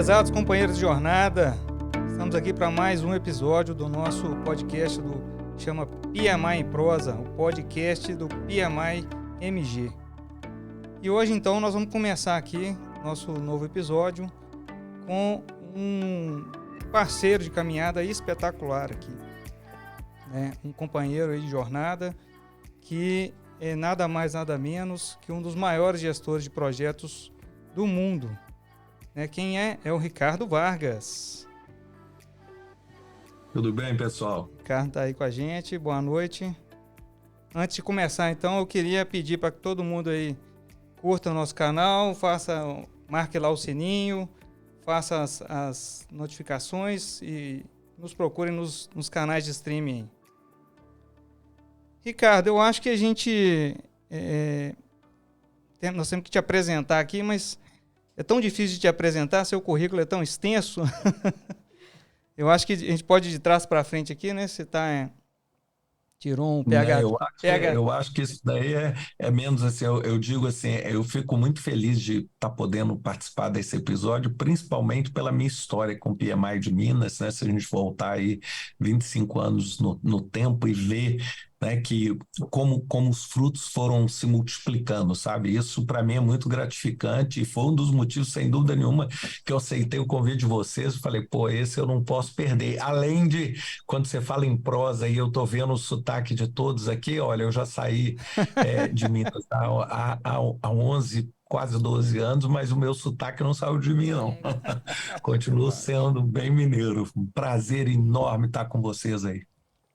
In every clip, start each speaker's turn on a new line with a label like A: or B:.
A: Prezados companheiros de jornada, estamos aqui para mais um episódio do nosso podcast chama PMI em Prosa, o podcast do PMI MG. E hoje então nós vamos começar aqui nosso novo episódio com um parceiro de caminhada espetacular aqui, né? Um companheiro aí de jornada que é nada mais nada menos que um dos maiores gestores de projetos do mundo. Quem é? É o Ricardo Vargas.
B: Tudo bem, pessoal?
A: O Ricardo está aí com a gente, boa noite. Antes de começar, então, eu queria pedir para que todo mundo aí curta o nosso canal, marque lá o sininho, faça as notificações e nos procure nos canais de streaming. Ricardo, eu acho que a gente... nós temos que te apresentar aqui, mas é tão difícil de te apresentar, seu currículo é tão extenso. Eu acho que a gente pode ir de trás para frente aqui, né? Você tirou um PhD.
B: Eu acho que isso daí é menos assim, eu digo assim, eu fico muito feliz de estar podendo participar desse episódio, principalmente pela minha história com o PMI de Minas, né? Se a gente voltar aí 25 anos no tempo e ver, né, que como os frutos foram se multiplicando, sabe? Isso para mim é muito gratificante e foi um dos motivos, sem dúvida nenhuma, que eu aceitei o convite de vocês. Falei, pô, esse eu não posso perder. Além de, quando você fala em prosa e eu tô vendo o sotaque de todos aqui, olha, eu já saí de Minas há 11, quase 12 anos, mas o meu sotaque não saiu de mim, não. Continuo sendo bem mineiro. Um prazer enorme estar com vocês aí.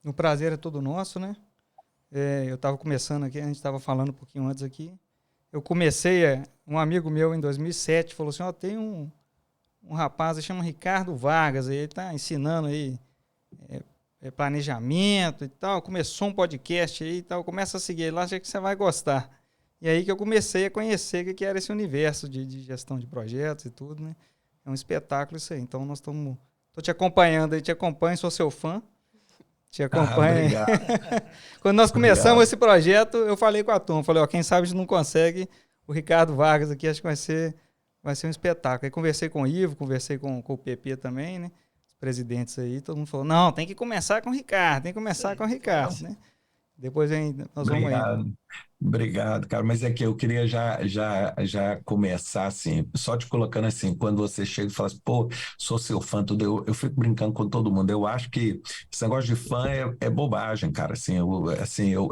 A: O prazer é todo nosso, né? Eu estava começando aqui, a gente estava falando um pouquinho antes aqui. Eu comecei, um amigo meu em 2007 falou assim, tem um rapaz, ele chama Ricardo Vargas, ele está ensinando aí planejamento e tal, começou um podcast aí e tal, começa a seguir lá, acho que você vai gostar. E aí que eu comecei a conhecer o que era esse universo de gestão de projetos e tudo, né? É um espetáculo isso aí. Então nós tô te acompanhando aí, te acompanho, sou seu fã. Te acompanha.
B: Obrigado.
A: Quando nós começamos esse projeto, eu falei com a turma, falei, quem sabe a gente não consegue o Ricardo Vargas aqui, acho que vai ser um espetáculo. Aí conversei com o Ivo, conversei com o PP também, né? Os presidentes aí, todo mundo falou, não, tem que começar com o Ricardo, né? Depois nós vamos aí.
B: Obrigado, cara. Mas é que eu queria já começar assim, só te colocando assim, quando você chega e fala assim, pô, sou seu fã, tudo, eu fico brincando com todo mundo. Eu acho que esse negócio de fã é bobagem, cara.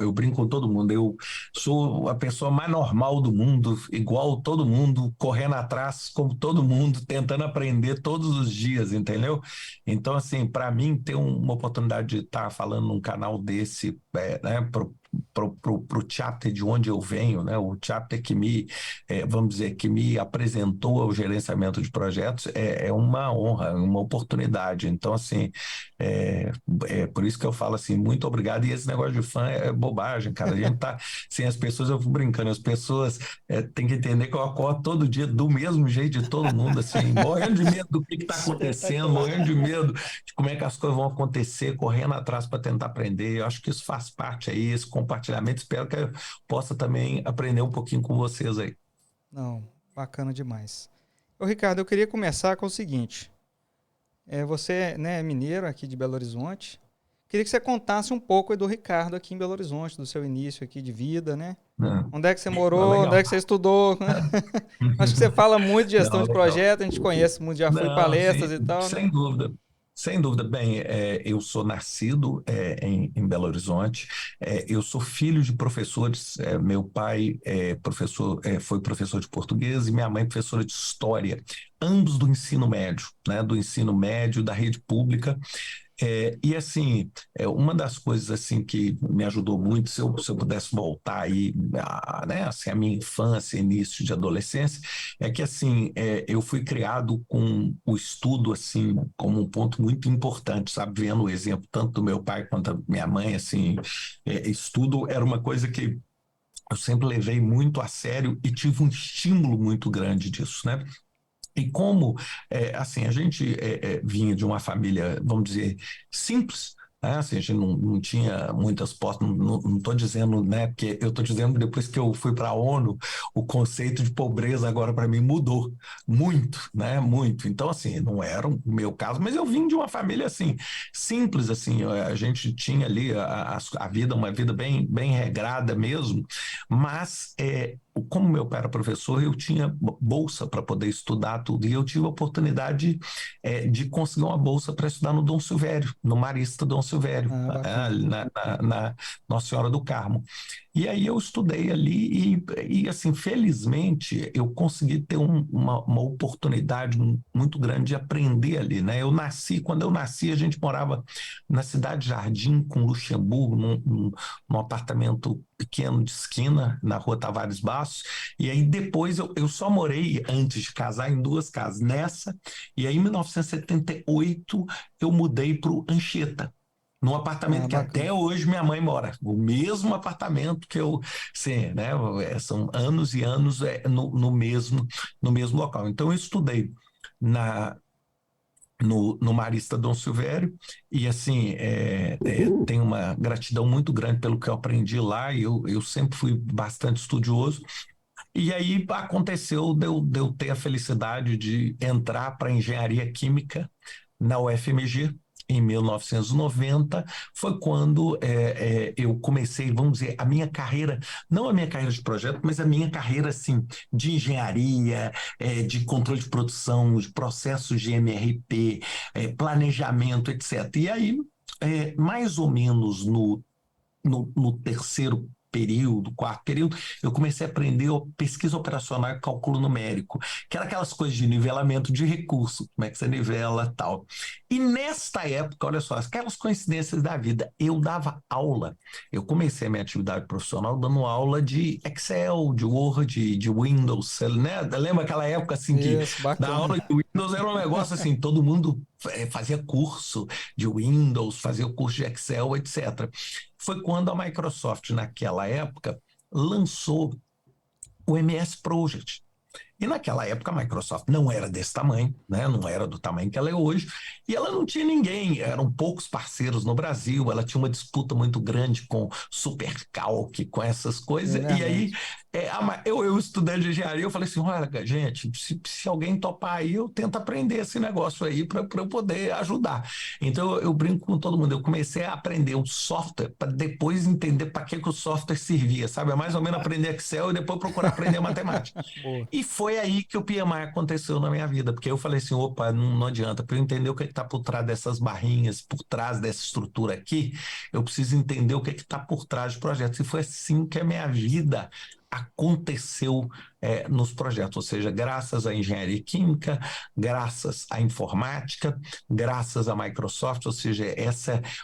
B: Eu brinco com todo mundo. Eu sou a pessoa mais normal do mundo, igual todo mundo, correndo atrás, como todo mundo, tentando aprender todos os dias, entendeu? Então, assim, para mim, ter uma oportunidade de estar falando num canal desse, né, pro chapter de onde eu venho, né? O chapter que vamos dizer, que me apresentou ao gerenciamento de projetos, é uma honra, uma oportunidade. Então, assim, por isso que eu falo assim, muito obrigado. E esse negócio de fã é bobagem, cara. A gente tá, assim, as pessoas, eu fico brincando, as pessoas têm que entender que eu acordo todo dia do mesmo jeito de todo mundo, assim, morrendo de medo do que tá acontecendo, morrendo de medo de como é que as coisas vão acontecer, correndo atrás para tentar aprender. Eu acho que isso faz parte aí, esse compartilhamento. Espero que eu possa também aprender um pouquinho com vocês aí.
A: Não, bacana demais. Ricardo, eu queria começar com o seguinte. Você, né, é mineiro aqui de Belo Horizonte. Queria que você contasse um pouco do Ricardo aqui em Belo Horizonte, do seu início aqui de vida, né? Onde é que você morou, onde é que você estudou? Acho que você fala muito de gestão de projeto, a gente conhece muito, já foi palestras e tal,
B: sem
A: né?
B: dúvida. Sem dúvida. Bem, eu sou nascido em Belo Horizonte, eu sou filho de professores, meu pai foi professor de português e minha mãe professora de história, ambos do ensino médio, né, do ensino médio da rede pública. E assim, uma das coisas assim que me ajudou muito, se eu pudesse voltar aí, né, assim, a minha infância, início de adolescência, é que assim, eu fui criado com o estudo assim como um ponto muito importante, sabe, vendo o exemplo tanto do meu pai quanto da minha mãe, assim, estudo era uma coisa que eu sempre levei muito a sério e tive um estímulo muito grande disso, né? E como, assim, a gente vinha de uma família, vamos dizer, simples, Assim, a gente não tinha muitas postas, não estou dizendo, né? Porque eu estou dizendo que depois que eu fui para a ONU, o conceito de pobreza agora para mim mudou muito, né? Muito. Então, assim, não era o meu caso, mas eu vim de uma família assim, simples, assim, a gente tinha ali a vida, uma vida bem regrada mesmo, mas como meu pai era professor, eu tinha bolsa para poder estudar tudo, e eu tive a oportunidade de conseguir uma bolsa para estudar no Dom Silvério, no Marista Dom Silvério,
A: Ah, bacana.
B: na Nossa Senhora do Carmo. E aí eu estudei ali e assim, felizmente, eu consegui ter uma oportunidade muito grande de aprender ali, né? Quando eu nasci, a gente morava na Cidade Jardim, com Luxemburgo, num apartamento pequeno de esquina, na Rua Tavares Bastos, e aí depois eu só morei, antes de casar, em duas casas, nessa, e aí em 1978 eu mudei para o Anchieta, num apartamento
A: Ah,
B: que
A: bacana.
B: até hoje minha mãe mora, o mesmo apartamento que eu, sim, né, são anos e anos no mesmo local. Então eu estudei na no Marista Dom Silvério, e assim, tenho uma gratidão muito grande pelo que eu aprendi lá, e eu sempre fui bastante estudioso, e aí aconteceu de eu ter a felicidade de entrar para engenharia química na UFMG em 1990. Foi quando eu comecei, vamos dizer, a minha carreira, não a minha carreira de projeto, mas a minha carreira assim, de engenharia, de controle de produção, de processos de MRP, planejamento, etc. E aí, mais ou menos no terceiro período, quarto período, eu comecei a aprender pesquisa operacional e cálculo numérico, que era aquelas coisas de nivelamento de recurso, como é que você nivela tal. E nesta época, olha só, aquelas coincidências da vida, eu dava aula, eu comecei a minha atividade profissional dando aula de Excel, de Word, de Windows, né? Lembra aquela época assim que
A: Isso,
B: dar aula
A: bacana.
B: de Windows era um negócio assim, todo mundo fazia curso de Windows, fazia o curso de Excel, etc. Foi quando a Microsoft, naquela época, lançou o MS Project. E naquela época a Microsoft não era desse tamanho, né? Não era do tamanho que ela é hoje, e ela não tinha ninguém, eram poucos parceiros no Brasil, ela tinha uma disputa muito grande com Supercalc, com essas
A: É
B: coisas, e aí
A: verdade.
B: eu estudante de engenharia, eu falei assim, olha, gente, se alguém topar aí, eu tento aprender esse negócio aí para eu poder ajudar. Então eu brinco com todo mundo, eu comecei a aprender um software para depois entender para que o software servia, sabe? É mais ou menos aprender Excel e depois procurar aprender matemática.
A: Boa.
B: E foi aí que o PMI aconteceu na minha vida, porque eu falei assim, opa, não adianta, para eu entender o que está por trás dessas barrinhas, por trás dessa estrutura aqui, eu preciso entender o que está por trás de projetos. E foi assim que a minha vida aconteceu nos projetos, ou seja, graças à engenharia química, graças à informática, graças à Microsoft, ou seja,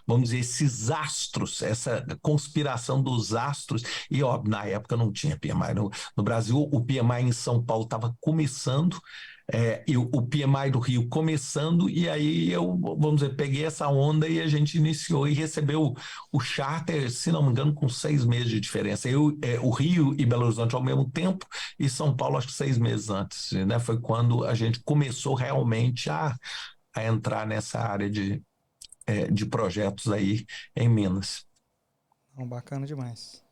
B: vamos dizer, esses astros, essa conspiração dos astros, e óbvio, na época não tinha PMI no Brasil, o PMI em São Paulo estava começando, e o PMI do Rio começando, e aí eu, vamos dizer, peguei essa onda e a gente iniciou e recebeu o charter, se não me engano, com 6 meses de diferença. O Rio e Belo Horizonte ao mesmo tempo, e São Paulo acho que 6 meses antes, né? Foi quando a gente começou realmente a entrar nessa área de projetos aí em Minas.
A: Não, bacana demais.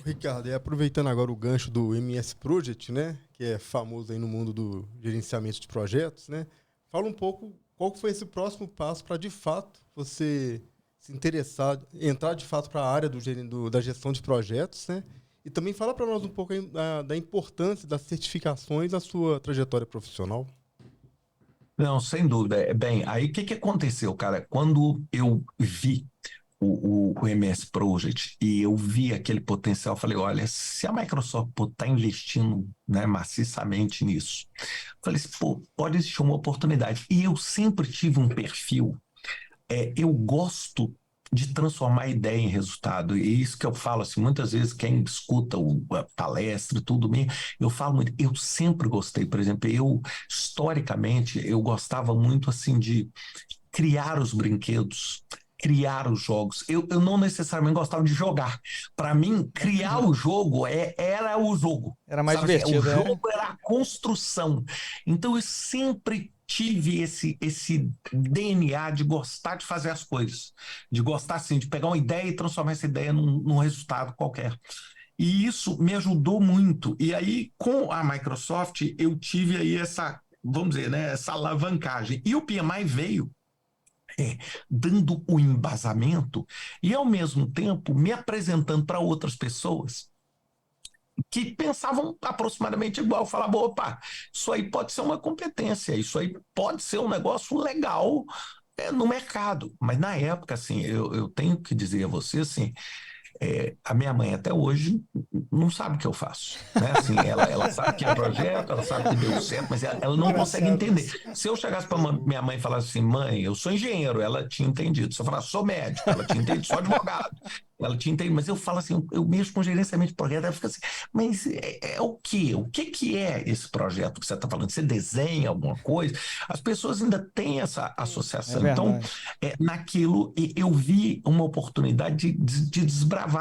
C: Ricardo, e aproveitando agora o gancho do MS Project, né, que é famoso aí no mundo do gerenciamento de projetos, né? Fala um pouco qual foi esse próximo passo para de fato você se interessar, entrar de fato para a área da gestão de projetos, né? E também fala para nós um pouco aí da importância das certificações na sua trajetória profissional.
B: Não, sem dúvida. Bem, aí o que aconteceu, cara? Quando eu vi o MS Project e eu vi aquele potencial, eu falei, olha, se a Microsoft está investindo, né, maciçamente nisso, eu falei assim, pô, pode existir uma oportunidade. E eu sempre tive um perfil, eu gosto de transformar ideia em resultado, e isso que eu falo, assim, muitas vezes quem escuta a palestra e tudo, eu falo muito, eu sempre gostei, por exemplo, historicamente, eu gostava muito, assim, de criar os brinquedos, criar os jogos. Eu não necessariamente gostava de jogar. Para mim, criar o jogo era o jogo.
A: Era mais
B: Sabe? O
A: divertido,
B: jogo
A: né?
B: era a construção. Então, eu sempre tive esse DNA de gostar de fazer as coisas, de gostar assim, de pegar uma ideia e transformar essa ideia num resultado qualquer. E isso me ajudou muito. E aí, com a Microsoft, eu tive aí essa, vamos dizer, né, essa alavancagem. E o PMI veio dando o embasamento e, ao mesmo tempo, me apresentando para outras pessoas que pensavam aproximadamente igual. Falavam, opa, isso aí pode ser uma competência, isso aí pode ser um negócio legal no mercado. Mas, na época, assim, eu tenho que dizer a você, assim, a minha mãe até hoje não sabe o que eu faço, né? Assim, ela sabe que é projeto, ela sabe que deu certo, mas ela não consegue entender. Se eu chegasse para minha mãe e falasse assim, mãe, eu sou engenheiro, ela tinha entendido. Se eu falasse, sou médico, ela tinha entendido, sou advogado, ela tinha entendido. Mas eu falo assim, eu mexo com gerenciamento de projeto, ela fica assim, mas é o quê? O que é esse projeto que você está falando? Você desenha alguma coisa? As pessoas ainda têm essa associação. Então, naquilo eu vi uma oportunidade de desbravar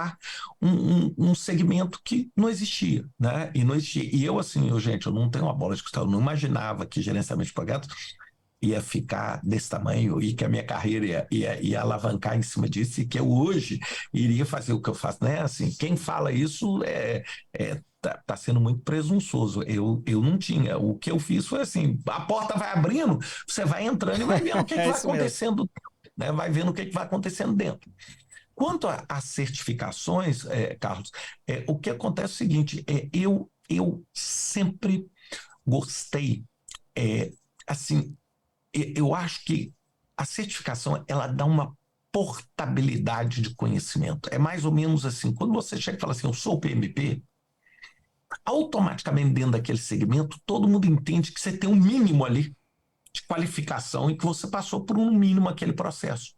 B: um segmento que não existia, né? E não existia. E eu, assim, gente, eu não tenho uma bola de cristal, eu não imaginava que gerenciamento de projetos ia ficar desse tamanho e que a minha carreira ia alavancar em cima disso e que eu hoje iria fazer o que eu faço, né? Assim, quem fala isso tá sendo muito presunçoso. Eu não tinha. O que eu fiz foi assim, a porta vai abrindo, você vai entrando e vai vendo o que vai acontecendo, né? Vai vendo o que vai acontecendo dentro. Quanto às certificações, Carlos, o que acontece é o seguinte, eu sempre gostei, assim, eu acho que a certificação, ela dá uma portabilidade de conhecimento. É mais ou menos assim, quando você chega e fala assim, eu sou o PMP, automaticamente dentro daquele segmento, todo mundo entende que você tem um mínimo ali de qualificação e que você passou por um mínimo aquele processo.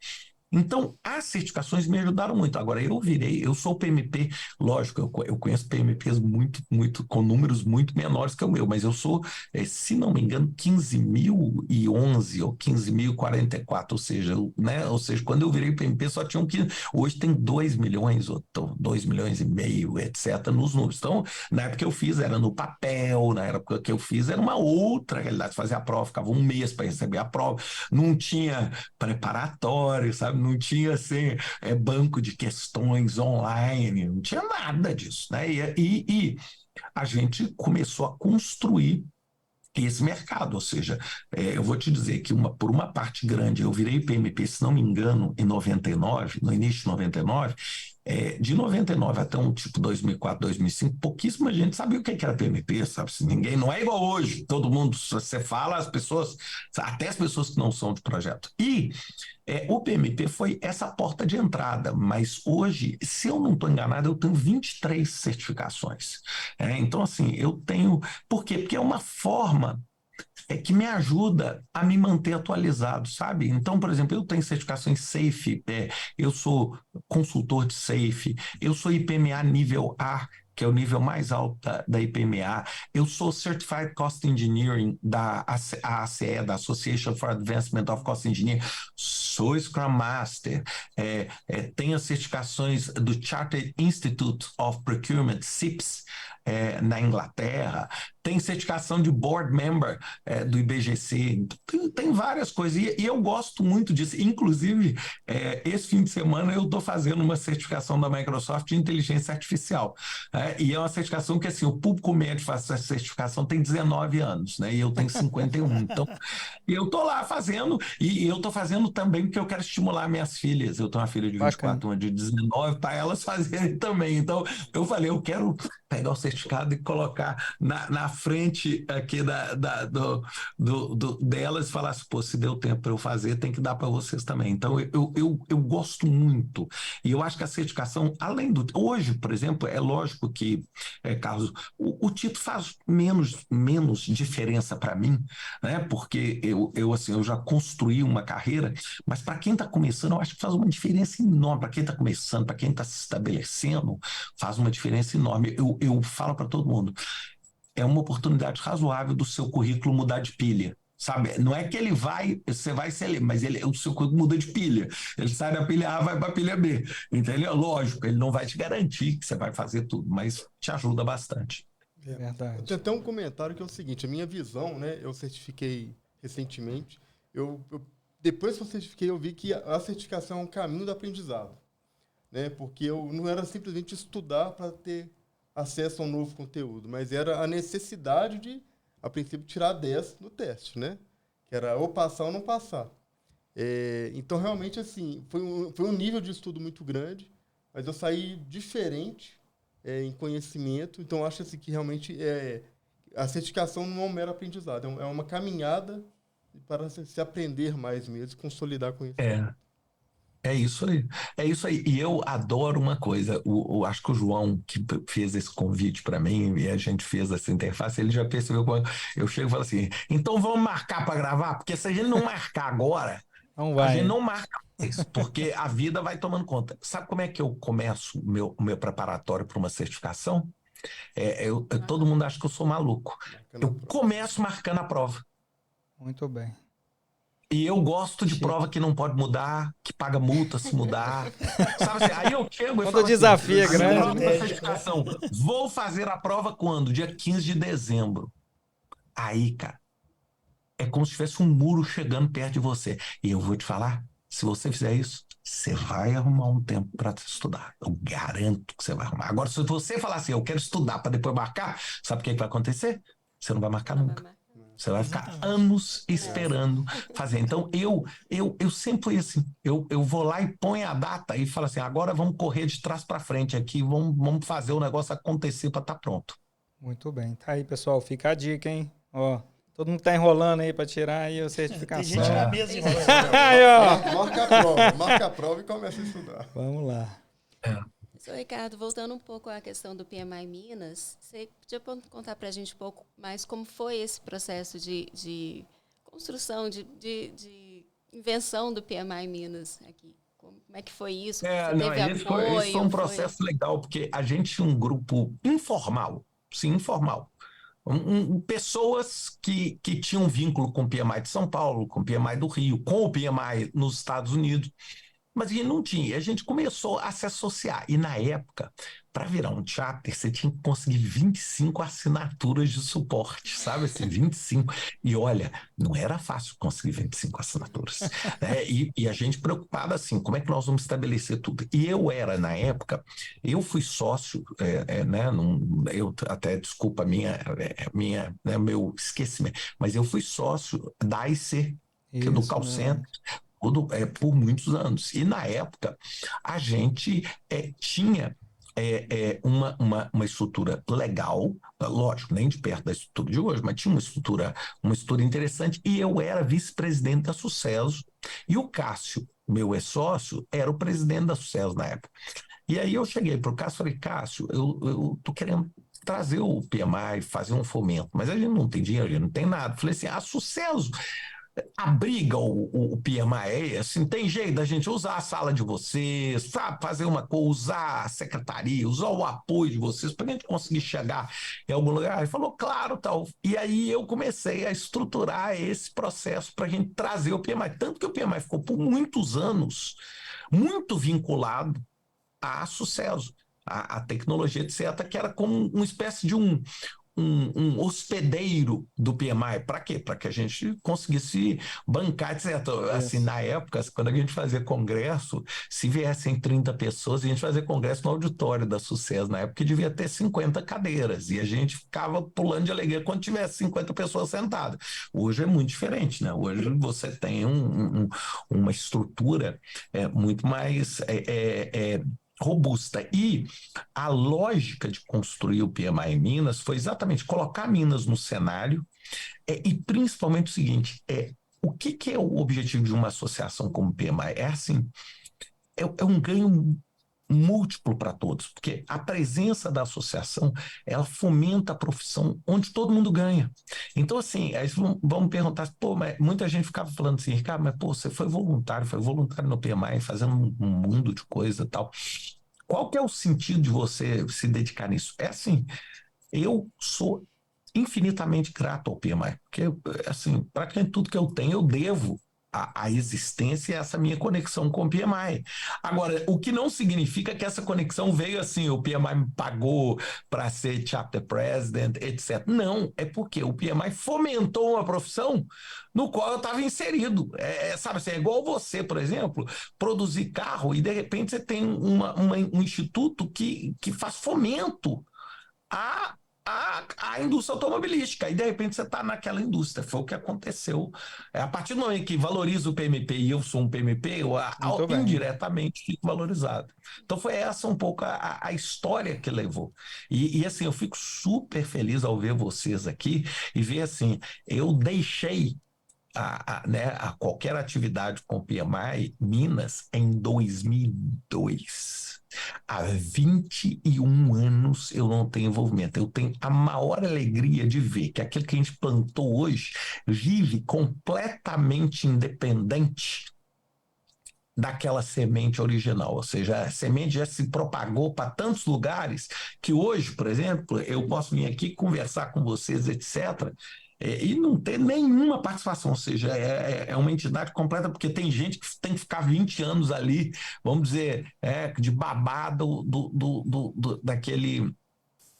B: Então, as certificações me ajudaram muito. Agora, eu sou PMP, lógico, eu conheço PMPs com números muito menores que o meu, mas eu sou, se não me engano, 15.011 ou 15.044, ou seja, quando eu virei PMP só tinham 15, hoje tem 2 milhões, ou 2 milhões e meio, etc., nos números. Então, na época que eu fiz, era no papel, na época que eu fiz, era uma outra realidade, fazer a prova, ficava um mês para receber a prova, não tinha preparatório, sabe? Não tinha assim, banco de questões online, não tinha nada disso, né? E a gente começou a construir esse mercado, ou seja, eu vou te dizer que por uma parte grande, eu virei PMP, se não me engano, em 99, no início de 99, de 99 até um tipo 2004, 2005, pouquíssima gente sabia o que era PMP, sabe? Ninguém, não é igual hoje, todo mundo, você fala, as pessoas, até as pessoas que não são de projeto. E o PMP foi essa porta de entrada, mas hoje, se eu não estou enganado, eu tenho 23 certificações. Então, assim, eu tenho... Por quê? Porque é uma forma que me ajuda a me manter atualizado, sabe? Então, por exemplo, eu tenho certificação em SAFe, eu sou consultor de SAFe, eu sou IPMA nível A, que é o nível mais alto da IPMA. Eu sou Certified Cost Engineering da ACE, da Association for Advancement of Cost Engineering. Sou Scrum Master. Tenho as certificações do Chartered Institute of Procurement, CIPS, na Inglaterra. Tem certificação de board member do IBGC. Tem várias coisas. E eu gosto muito disso. Inclusive, esse fim de semana eu estou fazendo uma certificação da Microsoft de inteligência artificial. E é uma certificação que, assim, o público médio faz essa certificação tem 19 anos, né? E eu tenho 51. Então, eu estou lá fazendo, e eu estou fazendo também porque eu quero estimular minhas filhas. Eu tenho uma filha de 24, uma de 19, para elas fazerem também. Então, eu falei, eu quero pegar o certificado e colocar na frente aqui delas e falar assim, pô, se deu tempo para eu fazer, tem que dar para vocês também. Então, eu gosto muito. E eu acho que a certificação, além do... Hoje, por exemplo, é lógico que, Carlos, o título faz menos diferença para mim, né? Porque eu já construí uma carreira, mas para quem está começando, eu acho que faz uma diferença enorme. Para quem está começando, para quem está se estabelecendo, faz uma diferença enorme. Eu falo para todo mundo, é uma oportunidade razoável do seu currículo mudar de pilha. Sabe? Não é que você vai ser, mas o seu currículo muda de pilha. Ele sai da pilha A, vai para a pilha B. Entendeu? Lógico, ele não vai te garantir que você vai fazer tudo, mas te ajuda bastante.
C: Verdade. Eu tenho até um comentário que é o seguinte, a minha visão, né? Eu certifiquei recentemente. Depois que eu certifiquei, eu vi que a certificação é um caminho do aprendizado, né? Porque eu não era simplesmente estudar para ter acesso a um novo conteúdo, mas era a necessidade de, a princípio, tirar 10 no teste, né? Que era ou passar ou não passar. Então, realmente, assim, foi um nível de estudo muito grande, mas eu saí diferente em conhecimento. Então, eu acho assim, que realmente a certificação não é um mero aprendizado, é uma caminhada para se aprender mais mesmo, consolidar conhecimento.
B: É isso aí. É isso aí. E eu adoro uma coisa. Acho que o João, que fez esse convite para mim, e a gente fez essa interface, ele já percebeu quando eu chego e falo assim: então vamos marcar para gravar? Porque se a gente não marcar agora,
A: Não
B: a gente
A: vai.
B: não marca mais, porque a vida vai tomando conta. Sabe como é que eu começo o meu preparatório para uma certificação? Todo mundo acha que eu sou maluco.
C: Marcando a
B: Eu
C: prova.
B: começo marcando a prova.
A: Muito bem.
B: E eu gosto de prova
A: Chique.
B: que não pode mudar, que paga multa se mudar. Sabe assim? Aí eu chego e
A: Quando o
B: falo assim:
A: desafio é
B: a minha
A: grande,
B: prova
A: né?
B: para certificação, vou fazer a prova quando? Dia 15 de dezembro. Aí, cara, é como se tivesse um muro chegando perto de você. E eu vou te falar: se você fizer isso, você vai arrumar um tempo para estudar. Eu garanto que você vai arrumar. Agora, se você falar assim, eu quero estudar para depois marcar, sabe o que vai acontecer? Você não vai marcar
D: Não vai
B: nunca.
D: marcar.
B: Você vai ficar
A: Exatamente.
B: anos
D: É.
B: esperando fazer. Então, eu sempre fui assim. Eu vou lá e ponho a data e falo assim: agora vamos correr de trás para frente aqui, vamos fazer o negócio acontecer para estar pronto.
A: Muito bem. Tá aí, pessoal. Fica a dica, hein? Ó, todo mundo tá enrolando aí para tirar aí a
E: Tem
A: certificação.
E: gente na mesa
D: Tem
E: enrolando.
A: Aí, ó.
C: Marca a prova e começa a estudar.
A: Vamos lá.
D: Sr. Ricardo, voltando um pouco à questão do PMI Minas, você podia contar para a gente um pouco mais como foi esse processo de construção, de invenção do PMI Minas aqui? Como é que foi isso? Você
B: Não,
D: teve
B: esse
D: apoio?
B: foi um processo legal, porque a gente tinha um grupo informal, sim, informal. Pessoas que tinham vínculo com o PMI de São Paulo, com o PMI do Rio, com o PMI nos Estados Unidos. Mas a gente não tinha. A gente começou a se associar. E na época, para virar um chapter, você tinha que conseguir 25 assinaturas de suporte, sabe? Assim, 25. E olha, não era fácil conseguir 25 assinaturas. Né? E a gente preocupada assim, como é que nós vamos estabelecer tudo? E eu era, na época, eu fui sócio, né? Eu até, desculpa meu esquecimento, mas eu fui sócio da AIC, que é do
A: Isso
B: call
A: mesmo.
B: center, por muitos anos. E na época a gente tinha uma estrutura legal, lógico, nem de perto da estrutura de hoje, mas tinha uma estrutura interessante, e eu era vice-presidente da Sucesso, e o Cássio, meu ex-sócio, era o presidente da Sucesso na época. E aí eu cheguei para o Cássio e falei: Cássio, eu tô querendo trazer o PMI, fazer um fomento, mas a gente não tem dinheiro, a gente não tem nada. Falei assim: a Sucesso abriga o PMI, assim, tem jeito da gente usar a sala de vocês, sabe, fazer uma coisa, usar a secretaria, usar o apoio de vocês para a gente conseguir chegar em algum lugar. Ele falou: claro, tal. E aí eu comecei a estruturar esse processo para a gente trazer o PMI. Tanto que o PMI ficou por muitos anos muito vinculado a sucesso, a tecnologia, etc., que era como uma espécie de um hospedeiro do PMI. Para quê? Para que a gente conseguisse bancar, etc. Assim,
A: Isso.
B: na época, quando a gente fazia congresso, se viessem 30 pessoas, a gente fazia congresso no auditório da Sucesso, na época que devia ter 50 cadeiras, e a gente ficava pulando de alegria quando tivesse 50 pessoas sentadas. Hoje é muito diferente, né? Hoje você tem uma estrutura muito mais robusta. E a lógica de construir o PMI em Minas foi exatamente colocar Minas no cenário, e principalmente o seguinte: o que é o objetivo de uma associação como o PMI? É assim, é um ganho múltiplo para todos, porque a presença da associação, ela fomenta a profissão onde todo mundo ganha. Então, assim, aí vão perguntar: pô, mas muita gente ficava falando assim: Ricardo, mas pô, você foi voluntário no PMI, fazendo um mundo de coisa e tal. Qual que é o sentido de você se dedicar nisso? É assim, eu sou infinitamente grato ao PMI, porque, assim, praticamente tudo que eu tenho, eu devo a existência e essa minha conexão com o PMI. Agora, o que não significa que essa conexão veio assim, o PMI me pagou para ser chapter president, etc. Não, é porque o PMI fomentou uma profissão no qual eu estava inserido. Sabe assim, é igual você, por exemplo, produzir carro e de repente você tem um instituto que faz fomento a indústria automobilística, e de repente você está naquela indústria. Foi o que aconteceu. A partir do momento que valoriza o PMP e eu sou um PMP, eu
A: Muito bem.
B: indiretamente fico valorizado. Então foi essa um pouco a história que levou. E assim, eu fico super feliz ao ver vocês aqui e ver assim, eu deixei né, a qualquer atividade com o PMI Minas em 2002. Há 21 anos eu não tenho envolvimento. Eu tenho a maior alegria de ver que aquilo que a gente plantou hoje vive completamente independente daquela semente original, ou seja, a semente já se propagou para tantos lugares que hoje, por exemplo, eu posso vir aqui conversar com vocês, etc., e não ter nenhuma participação, ou seja, é uma entidade completa, porque tem gente que tem que ficar 20 anos ali, vamos dizer, de babado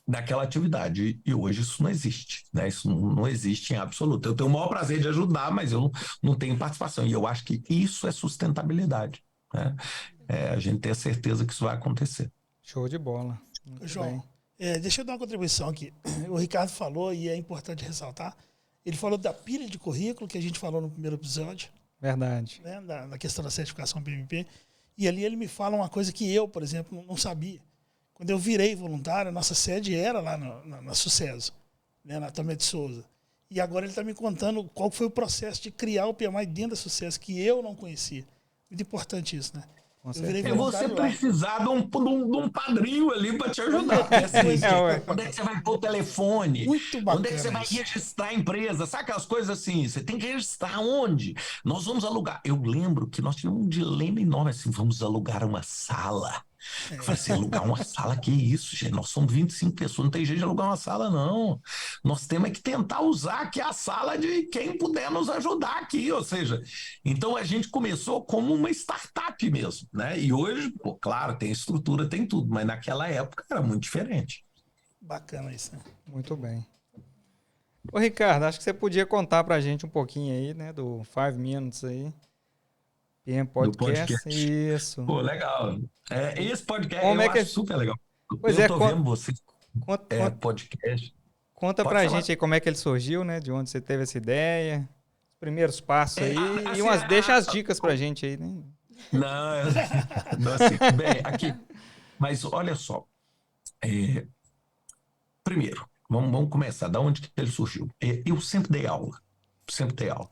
B: daquela atividade. E hoje isso não existe, né? Isso não existe em absoluto. Eu tenho o maior prazer de ajudar, mas eu não tenho participação. E eu acho que isso é sustentabilidade, né? A gente ter a certeza que isso vai acontecer.
A: Show de bola. Muito
E: João,
A: bem.
E: deixa eu dar uma contribuição aqui. O Ricardo falou, e é importante ressaltar, ele falou da pilha de currículo, que a gente falou no primeiro episódio,
A: Verdade.
E: né, da questão da certificação PMP, e ali ele me fala uma coisa que eu, por exemplo, não sabia. Quando eu virei voluntário, a nossa sede era lá na Sucesso, né, na Tomé de Souza. E agora ele está me contando qual foi o processo de criar o PMI dentro da Sucesso, que eu não conhecia. Muito importante isso, né?
A: Com
E: Eu virei
A: certeza.
B: É você
E: voluntário lá.
B: precisar de um padrinho ali para te ajudar.
E: Olha que coisa.
B: Onde é que você vai pôr o telefone?
E: Muito bacana.
B: Onde é que você vai
E: isso.
B: registrar a empresa? Sabe aquelas coisas assim? Você tem que registrar onde? Nós vamos alugar. Eu lembro que nós tínhamos um dilema enorme assim, vamos alugar uma sala. Eu falei assim, alugar uma sala, que isso, gente? Nós somos 25 pessoas, não tem jeito de alugar uma sala, não. Nós temos que tentar usar aqui a sala de quem puder nos ajudar aqui, ou seja, então a gente começou como uma startup mesmo, né? E hoje, pô, claro, tem estrutura, tem tudo, mas naquela época era muito diferente.
E: Bacana isso, né?
A: Muito bem. Ô, Ricardo, acho que você podia contar pra gente um pouquinho aí, né, do 5 Minutes aí. PM Podcast. Isso.
B: Pô, legal. Esse podcast
A: Como
B: eu
A: é que
B: acho super legal.
A: Pois
B: eu
A: é,
B: tô vendo vocês, podcast.
A: Conta
B: Pode
A: pra
B: falar.
A: gente aí como é que ele surgiu, né? De onde você teve essa ideia, os primeiros passos aí,
B: assim,
A: e deixa as dicas pra gente aí, né?
B: Não assim, bem, aqui. Mas olha só. Primeiro, vamos começar. Da onde que ele surgiu? Eu sempre dei aula. Sempre dei aula.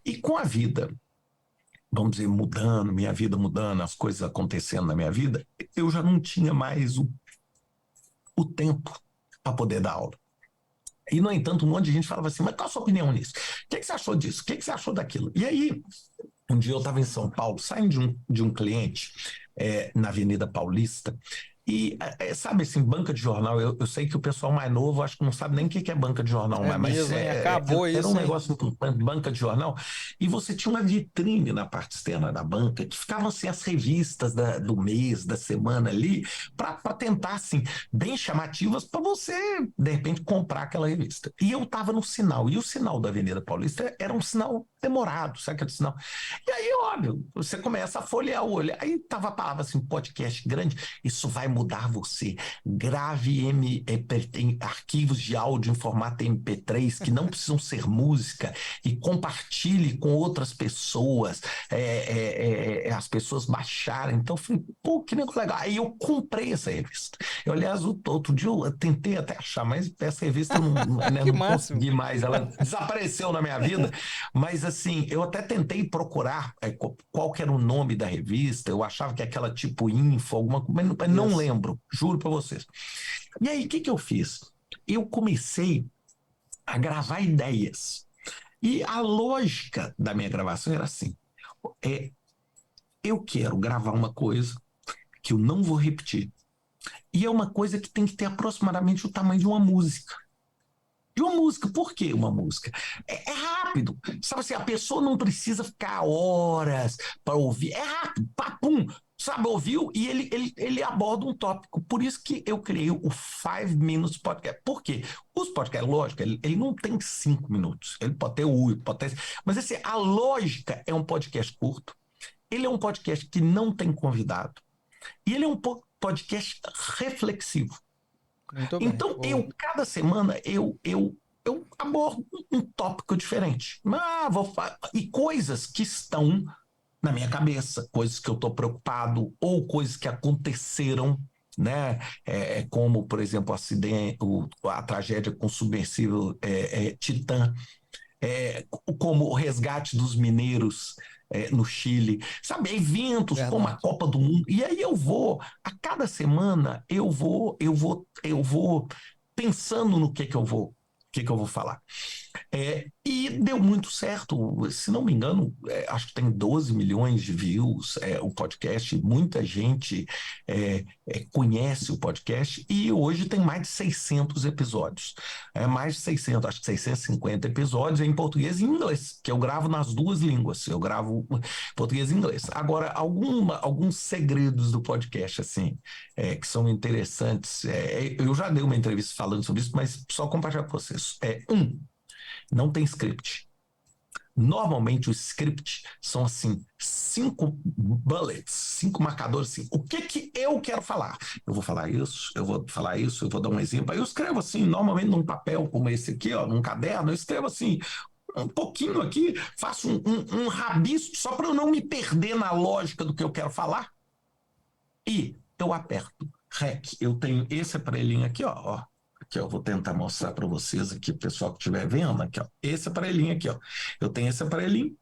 B: E com a vida, vamos dizer, mudando, minha vida mudando, as coisas acontecendo na minha vida, eu já não tinha mais o tempo para poder dar aula. E, no entanto, um monte de gente falava assim, mas qual a sua opinião nisso? O que você achou disso? O que você achou daquilo? E aí, um dia eu estava em São Paulo, saindo de um cliente na Avenida Paulista, e, sabe assim, banca de jornal, eu sei que o pessoal mais novo acho que não sabe nem o que é banca de jornal, mas
A: mesmo, acabou
B: era
A: isso,
B: um
A: hein?
B: negócio importante, banca de jornal, e você tinha uma vitrine na parte externa da banca, que ficavam assim as revistas do mês, da semana ali, para tentar, assim, bem chamativas para você, de repente, comprar aquela revista. E eu estava no sinal, e o sinal da Avenida Paulista era um sinal demorado, sabe aquele sinal? E aí, óbvio, você começa a folhear o olho, aí tava a palavra assim, podcast grande, isso vai mudar você. Grave em arquivos de áudio em formato MP3 que não precisam ser música e compartilhe com outras pessoas, as pessoas baixarem. Então eu falei, pô, que negócio legal. Aí eu comprei essa revista. Eu, aliás, outro dia eu tentei até achar, mas essa revista eu não consegui mais. Ela desapareceu na minha vida. Mas assim, eu até tentei procurar qual que era o nome da revista. Eu achava que aquela tipo Info, alguma coisa, mas não lembro, juro para vocês. E aí, o que eu fiz? Eu comecei a gravar ideias. E a lógica da minha gravação era assim, eu quero gravar uma coisa que eu não vou repetir. E é uma coisa que tem que ter aproximadamente o tamanho de uma música. de uma música. Por que uma música? É rápido. Sabe assim, a pessoa não precisa ficar horas para ouvir. É rápido, papum. Sabe, ouviu? E ele aborda um tópico. Por isso que eu criei o 5 Minutes Podcast. Por quê? Os podcasts, lógico, ele não tem 5 minutos. Ele pode ter 8, pode ter... Mas assim, a lógica é um podcast curto. Ele é um podcast que não tem convidado. E ele é um podcast reflexivo.
A: Muito bem.
B: Então, cada semana, eu abordo um tópico diferente. E coisas que estão na minha cabeça, coisas que eu estou preocupado, ou coisas que aconteceram, né? Como, por exemplo, o acidente, a tragédia com o submersível Titã, como o resgate dos mineiros no Chile, sabe, eventos
A: Verdade.
B: como a Copa do Mundo. E aí a cada semana eu vou pensando no que eu vou falar. E deu muito certo, se não me engano, acho que tem 12 milhões de views o podcast, muita gente conhece o podcast e hoje tem mais de 600 episódios, mais de 600, acho que 650 episódios em português e inglês, que eu gravo nas duas línguas, eu gravo português e inglês. Agora, alguns segredos do podcast, assim, que são interessantes, eu já dei uma entrevista falando sobre isso, mas só compartilhar com vocês. Não tem script. Normalmente os scripts são assim, 5 bullets, 5 marcadores assim. O que eu quero falar? Eu vou falar isso, eu vou falar isso, eu vou dar um exemplo. Aí eu escrevo assim, normalmente num papel como esse aqui, ó, num caderno, eu escrevo assim, um pouquinho aqui, faço um rabisco só para eu não me perder na lógica do que eu quero falar. E eu aperto REC. Eu tenho esse aparelhinho aqui, ó. Aqui, ó, vou tentar mostrar para vocês aqui, pessoal que estiver vendo, aqui, ó, esse aparelhinho aqui, ó. Eu tenho esse aparelhinho,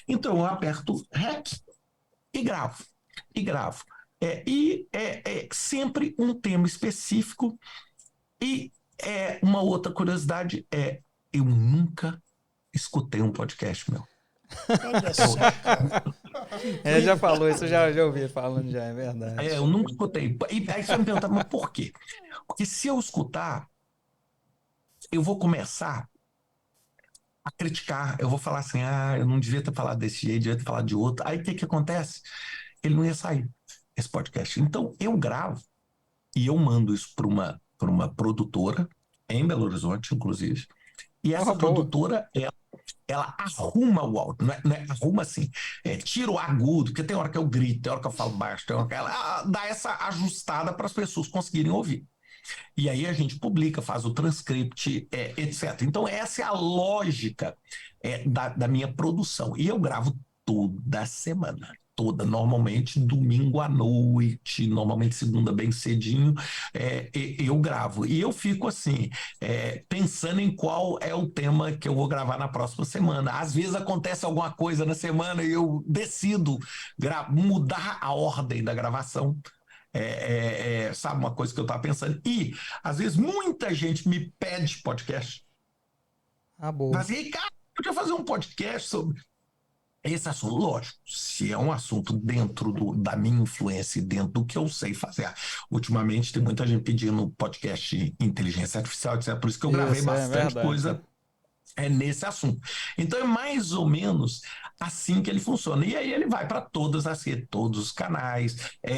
B: então eu aperto REC e gravo. É sempre um tema específico. E uma outra curiosidade eu nunca escutei um podcast meu.
E: Olha só, cara.
A: Já falou isso, já ouvi falando, já, é verdade.
B: Eu nunca escutei. E aí você me pergunta, mas por quê? Porque se eu escutar, eu vou começar a criticar, eu vou falar assim, eu não devia ter falado desse jeito, devia ter falado de outro. Aí o que acontece? Ele não ia sair, esse podcast. Então eu gravo e eu mando isso para uma produtora, em Belo Horizonte, inclusive, e essa produtora, ela arruma o áudio, não é arruma assim, tira o agudo, porque tem hora que eu grito, tem hora que eu falo baixo, tem hora que ela dá essa ajustada para as pessoas conseguirem ouvir. E aí a gente publica, faz o transcript, etc. Então essa é a lógica da minha produção. E eu gravo toda semana, normalmente domingo à noite, normalmente segunda bem cedinho, eu gravo. E eu fico assim, pensando em qual é o tema que eu vou gravar na próxima semana. Às vezes acontece alguma coisa na semana e eu decido mudar a ordem da gravação. Sabe, uma coisa que eu estava pensando. E, às vezes, muita gente me pede podcast.
A: Boa.
B: Mas aí, cara, eu podia fazer um podcast sobre esse assunto. Lógico, se é um assunto dentro da minha influência e dentro do que eu sei fazer. Ultimamente, tem muita gente pedindo podcast de inteligência artificial, etc. Por isso que eu gravei bastante coisa nesse assunto. Então, é mais ou menos assim que ele funciona. E aí ele vai para todos os canais,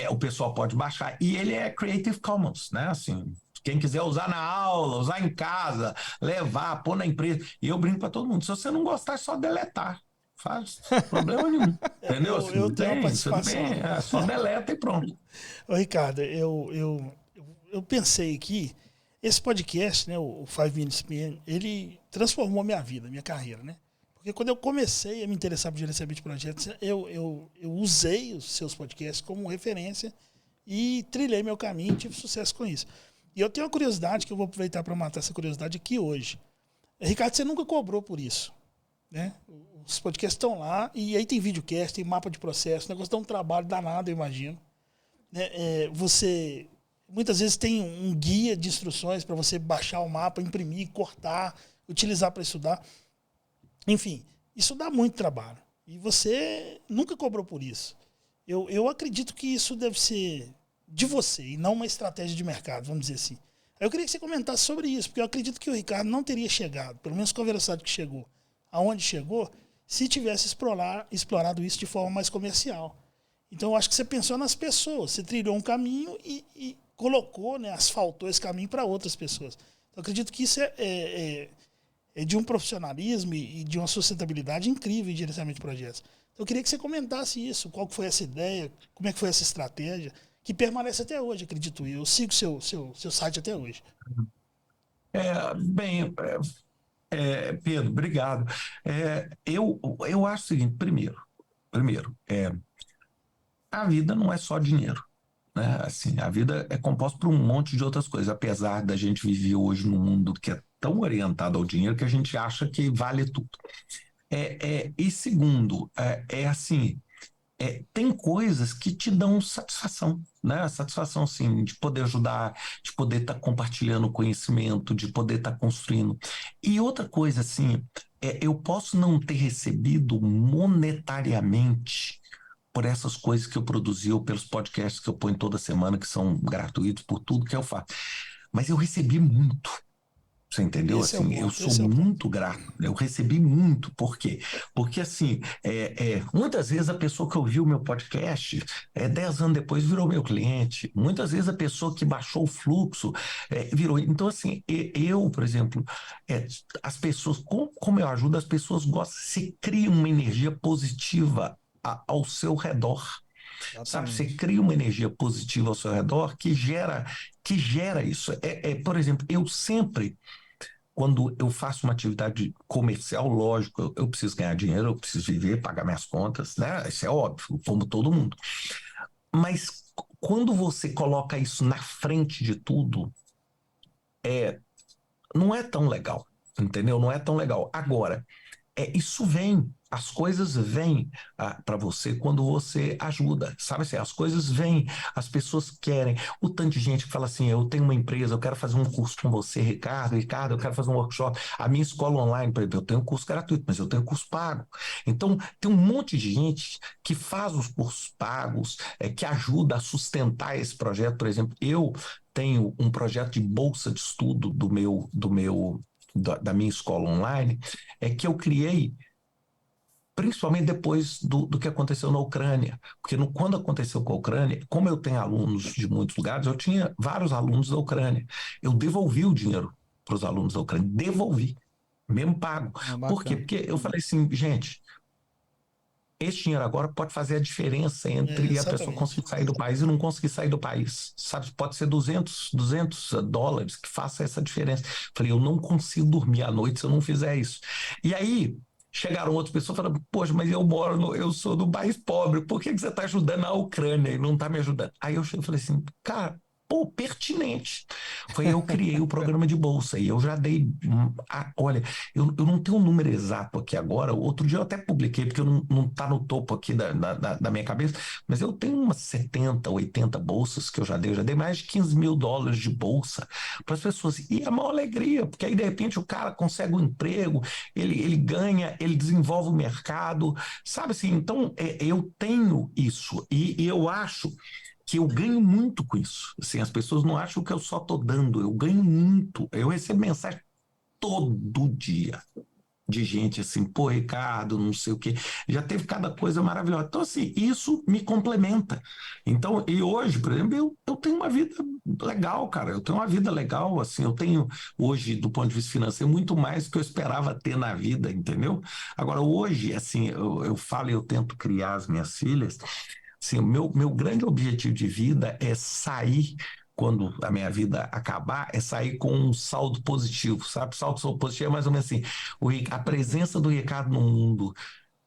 B: o pessoal pode baixar. E ele é Creative Commons, né? Assim, quem quiser usar na aula, usar em casa, levar, pôr na empresa. E eu brinco para todo mundo. Se você não gostar, é só deletar. Faz problema nenhum. Entendeu?
E: Eu tenho uma participação.
B: Só deleta e pronto.
E: Ô, Ricardo, eu pensei aqui, esse podcast, né, o 5 Minutes PM, ele transformou minha vida, minha carreira, né? Porque quando eu comecei a me interessar por gerenciamento de projetos, eu usei os seus podcasts como referência e trilhei meu caminho e tive sucesso com isso. E eu tenho uma curiosidade que eu vou aproveitar para matar essa curiosidade aqui hoje. Ricardo, você nunca cobrou por isso, né? Os podcasts estão lá e aí tem videocast, tem mapa de processo, o negócio dá um trabalho danado, eu imagino. Você muitas vezes tem um guia de instruções para você baixar o mapa, imprimir, cortar, utilizar para estudar. Enfim, isso dá muito trabalho. E você nunca cobrou por isso. Eu acredito que isso deve ser de você e não uma estratégia de mercado, vamos dizer assim. Aí eu queria que você comentasse sobre isso, porque eu acredito que o Ricardo não teria chegado, pelo menos com a velocidade que chegou, aonde chegou, se tivesse explorado isso de forma mais comercial. Então eu acho que você pensou nas pessoas, você trilhou um caminho e colocou, né, asfaltou esse caminho para outras pessoas. Então eu acredito que isso é de um profissionalismo e de uma sustentabilidade incrível em gerenciamento de projetos. Então eu queria que você comentasse isso, qual foi essa ideia, como é que foi essa estratégia, que permanece até hoje, acredito eu. Eu sigo seu site até hoje.
B: Bem, Pedro, obrigado. Eu acho o seguinte, primeiro, a vida não é só dinheiro, né? Assim, a vida é composta por um monte de outras coisas, apesar da gente viver hoje num mundo que é tão orientado ao dinheiro que a gente acha que vale tudo. E segundo, assim, tem coisas que te dão satisfação, né? Satisfação, assim, de poder ajudar, de poder estar compartilhando conhecimento, de poder estar construindo. E outra coisa, assim, eu posso não ter recebido monetariamente por essas coisas que eu produzi ou pelos podcasts que eu ponho toda semana, que são gratuitos, por tudo que eu faço. Mas eu recebi muito. Você entendeu?
E: Esse é o
B: Assim,
E: ponto,
B: eu sou
E: esse é o ponto.
B: muito grato. Eu recebi muito. Por quê? Porque, assim, muitas vezes a pessoa que ouviu o meu podcast, 10 anos depois virou meu cliente. Muitas vezes a pessoa que baixou o fluxo virou. Então, assim, eu, por exemplo, as pessoas, como eu ajudo, as pessoas gostam, se cria uma energia positiva ao seu redor. Sabe, você cria uma energia positiva ao seu redor que gera isso. Por exemplo, eu sempre, quando eu faço uma atividade comercial, lógico, eu preciso ganhar dinheiro, eu preciso viver, pagar minhas contas, né? Isso é óbvio, como todo mundo. Mas quando você coloca isso na frente de tudo, não é tão legal, entendeu? Não é tão legal. Agora, isso vem, as coisas vêm para você quando você ajuda, sabe assim, as coisas vêm, as pessoas querem, o tanto de gente que fala assim, eu tenho uma empresa, eu quero fazer um curso com você, Ricardo, eu quero fazer um workshop, a minha escola online, por exemplo, eu tenho um curso gratuito, mas eu tenho um curso pago, então tem um monte de gente que faz os cursos pagos, que ajuda a sustentar esse projeto, por exemplo, eu tenho um projeto de bolsa de estudo da minha escola online, que eu criei principalmente depois do que aconteceu na Ucrânia, porque quando aconteceu com a Ucrânia, como eu tenho alunos de muitos lugares, eu tinha vários alunos da Ucrânia, eu devolvi o dinheiro para os alunos da Ucrânia, devolvi, mesmo pago. Por quê? Porque eu falei assim, gente, esse dinheiro agora pode fazer a diferença entre a pessoa conseguir sair do país e não conseguir sair do país. Sabe, pode ser $200 que faça essa diferença. Falei, eu não consigo dormir à noite se eu não fizer isso. E aí, chegaram outras pessoas falando, poxa, mas eu sou do país pobre, por que você está ajudando a Ucrânia e não está me ajudando? Aí eu falei assim, cara, pertinente. Eu criei o programa de bolsa e eu já dei. Olha, eu não tenho um número exato aqui agora. Outro dia eu até publiquei, porque não está no topo aqui da minha cabeça, mas eu tenho umas 70, 80 bolsas que eu já dei mais de $15 mil de bolsa para as pessoas. E é uma alegria, porque aí de repente o cara consegue um emprego, ele ganha, ele desenvolve o mercado, sabe assim? Então eu tenho isso e eu acho que eu ganho muito com isso. Assim, as pessoas não acham que eu só estou dando, eu ganho muito. Eu recebo mensagem todo dia de gente assim, pô, Ricardo, não sei o quê. Já teve cada coisa maravilhosa. Então, assim, isso me complementa. Então, e hoje, por exemplo, eu tenho uma vida legal, cara. Eu tenho uma vida legal, assim, eu tenho hoje, do ponto de vista financeiro, muito mais do que eu esperava ter na vida, entendeu? Agora, hoje, assim, eu falo e eu tento criar as minhas filhas. Assim, o meu grande objetivo de vida é sair, quando a minha vida acabar, é sair com um saldo positivo, sabe? Saldo positivo é mais ou menos assim, a presença do Ricardo no mundo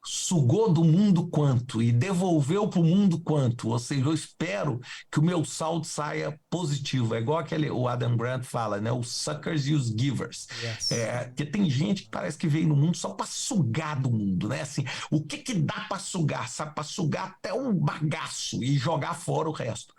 B: sugou do mundo quanto e devolveu para o mundo quanto, ou seja, eu espero que o meu saldo saia positivo, é igual o Adam Grant fala, né? Os suckers e os givers,
A: Yes.
B: Porque tem gente que parece que veio no mundo só para sugar do mundo, né? Assim, o que dá para sugar, sabe? Para sugar até um bagaço e jogar fora o resto.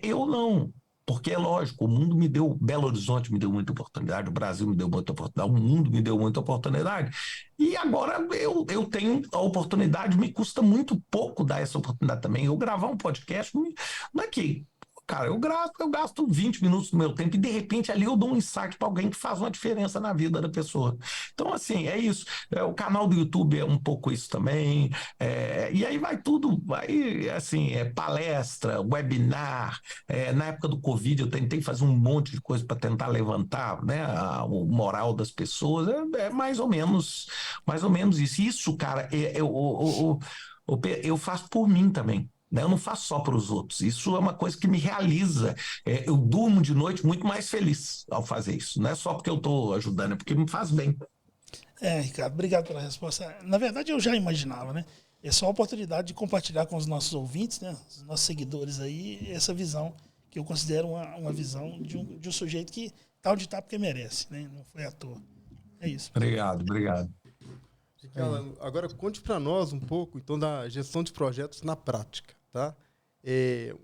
B: Eu não. Porque é lógico, o mundo me deu, Belo Horizonte me deu muita oportunidade, o Brasil me deu muita oportunidade, o mundo me deu muita oportunidade. E agora eu tenho a oportunidade, me custa muito pouco dar essa oportunidade também. Eu gravar um podcast, não é que cara, eu gasto 20 minutos do meu tempo e de repente ali eu dou um insight para alguém que faz uma diferença na vida da pessoa. Então, assim, é isso. O canal do YouTube é um pouco isso também. E aí vai tudo, vai assim, palestra, webinar. Na época do Covid eu tentei fazer um monte de coisa para tentar levantar, né, o moral das pessoas. É mais ou menos isso. Isso, cara, eu faço por mim também. Né? Eu não faço só para os outros. Isso é uma coisa que me realiza. Eu durmo de noite muito mais feliz ao fazer isso. Não é só porque eu estou ajudando, é porque me faz bem.
E: Ricardo, obrigado pela resposta. Na verdade, eu já imaginava, né? É só a oportunidade de compartilhar com os nossos ouvintes, né? Os nossos seguidores aí, essa visão que eu considero uma visão de um sujeito que tá onde tá porque merece, né? Não foi à toa. É isso.
B: Obrigado.
C: Ricardo, agora conte para nós um pouco então da gestão de projetos na prática, tá?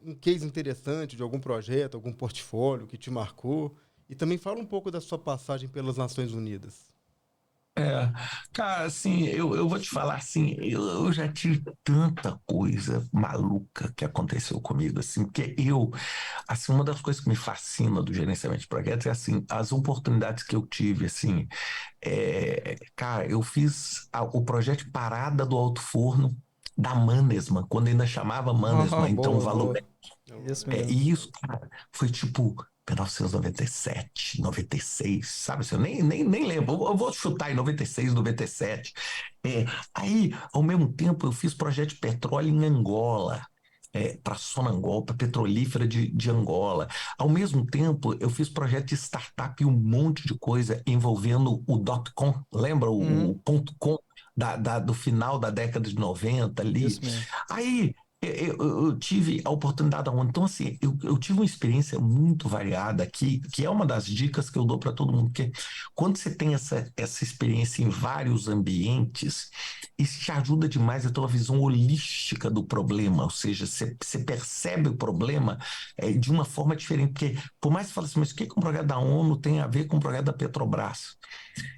C: Um case interessante de algum projeto, algum portfólio que te marcou, e também fala um pouco da sua passagem pelas Nações Unidas.
B: Cara, assim, eu vou te falar assim, eu já tive tanta coisa maluca que aconteceu comigo, assim, porque assim, uma das coisas que me fascina do gerenciamento de projetos é, assim, as oportunidades que eu tive, assim, cara, eu fiz o projeto Parada do Alto Forno da Mannesmann, quando ainda chamava Mannesmann, então o valor
A: Isso mesmo.
B: e isso, cara, foi tipo 1997, 96, sabe? Assim, eu nem lembro. Eu vou chutar em 96, 97. Aí, ao mesmo tempo, eu fiz projeto de petróleo em Angola. Para Sonangol, para Petrolífera de Angola. Ao mesmo tempo, eu fiz projeto de startup e um monte de coisa envolvendo o .com, lembra? O .com do final da década de 90 ali.
A: Isso mesmo.
B: Aí eu tive a oportunidade da ONU. Então, assim, eu tive uma experiência muito variada aqui, que é uma das dicas que eu dou para todo mundo, porque quando você tem essa experiência em vários ambientes, isso te ajuda demais a ter uma visão holística do problema, ou seja, você percebe o problema de uma forma diferente, porque por mais que você fale assim, mas o que um projeto da ONU tem a ver com o projeto da Petrobras?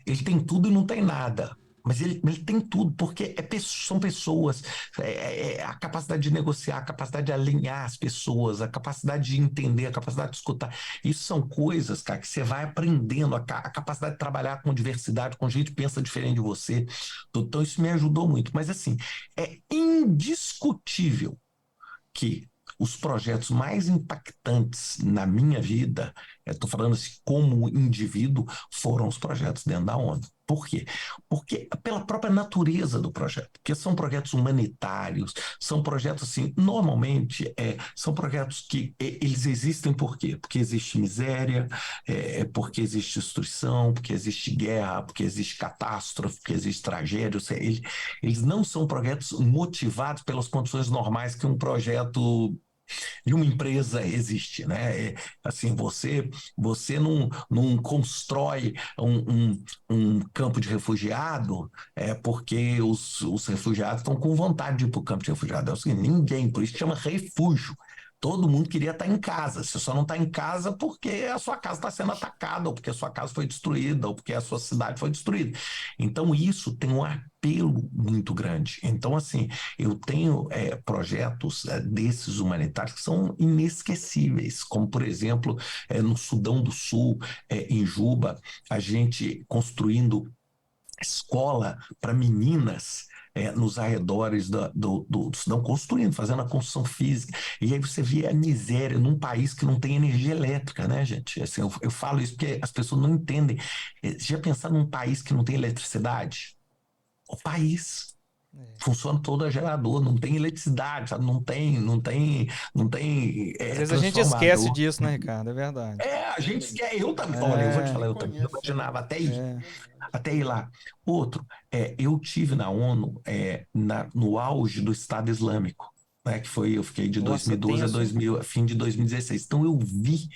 B: Ele tem tudo e não tem nada. Mas ele tem tudo, porque são pessoas, a capacidade de negociar, a capacidade de alinhar as pessoas, a capacidade de entender, a capacidade de escutar. Isso são coisas, cara, que você vai aprendendo, a capacidade de trabalhar com diversidade, com gente que pensa diferente de você. Então isso me ajudou muito. Mas assim, é indiscutível que os projetos mais impactantes na minha vida, estou falando assim, como indivíduo, foram os projetos dentro da ONU. Por quê? Porque pela própria natureza do projeto, porque são projetos humanitários, são projetos assim, normalmente são projetos que eles existem por quê? Porque existe miséria, porque existe destruição, porque existe guerra, porque existe catástrofe, porque existe tragédia, ou seja, eles não são projetos motivados pelas condições normais que um projeto de uma empresa existe, né? Assim, você não constrói um campo de refugiado porque os refugiados estão com vontade de ir para o campo de refugiado. É o seguinte, ninguém, por isso chama refúgio. Todo mundo queria estar em casa. Você só não está em casa porque a sua casa está sendo atacada, ou porque a sua casa foi destruída, ou porque a sua cidade foi destruída. Então, isso tem um apelo muito grande. Então, assim, eu tenho projetos desses humanitários que são inesquecíveis, como, por exemplo, no Sudão do Sul, em Juba, a gente construindo escola para meninas nos arredores do Sudão, construindo, fazendo a construção física. E aí você vê a miséria num país que não tem energia elétrica, né, gente? Assim, eu falo isso porque as pessoas não entendem. Já pensaram num país que não tem eletricidade? O país funciona todo a gerador, não tem eletricidade, sabe? Não tem
A: Às vezes a gente esquece disso, né, Ricardo? É verdade.
B: A gente esquece. Eu também, olha, eu vou te falar, eu também imaginava até ir lá. Outro, eu tive na ONU no auge do Estado Islâmico, né, que foi, eu fiquei de 2012 a fim de 2016. Então eu vi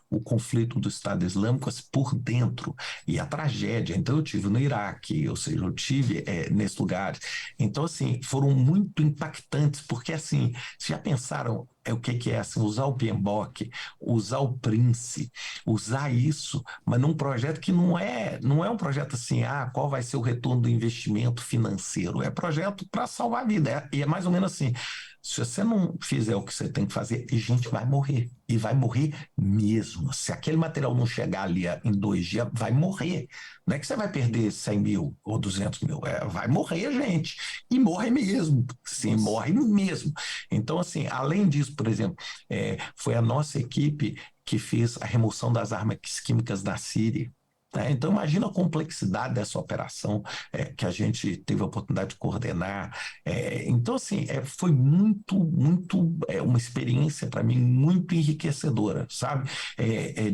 B: o conflito do Estado Islâmico assim, por dentro e a tragédia. Então eu tive no Iraque, ou seja, eu tive nesses lugares. Então assim, foram muito impactantes, porque assim, vocês já pensaram o que é assim, usar o PMBOK, usar o Prince, usar isso, mas num projeto que não é um projeto assim, qual vai ser o retorno do investimento financeiro? É projeto para salvar a vida. E é mais ou menos assim, se você não fizer o que você tem que fazer, a gente vai morrer. E vai morrer mesmo. Se aquele material não chegar ali em 2 dias, vai morrer. Não é que você vai perder 100 mil ou 200 mil, vai morrer gente. E morre mesmo. Sim, morre mesmo. Então, assim, além disso, por exemplo, foi a nossa equipe que fez a remoção das armas químicas da Síria. Então, imagina a complexidade dessa operação que a gente teve a oportunidade de coordenar. Então, assim, foi muito uma experiência para mim muito enriquecedora, sabe?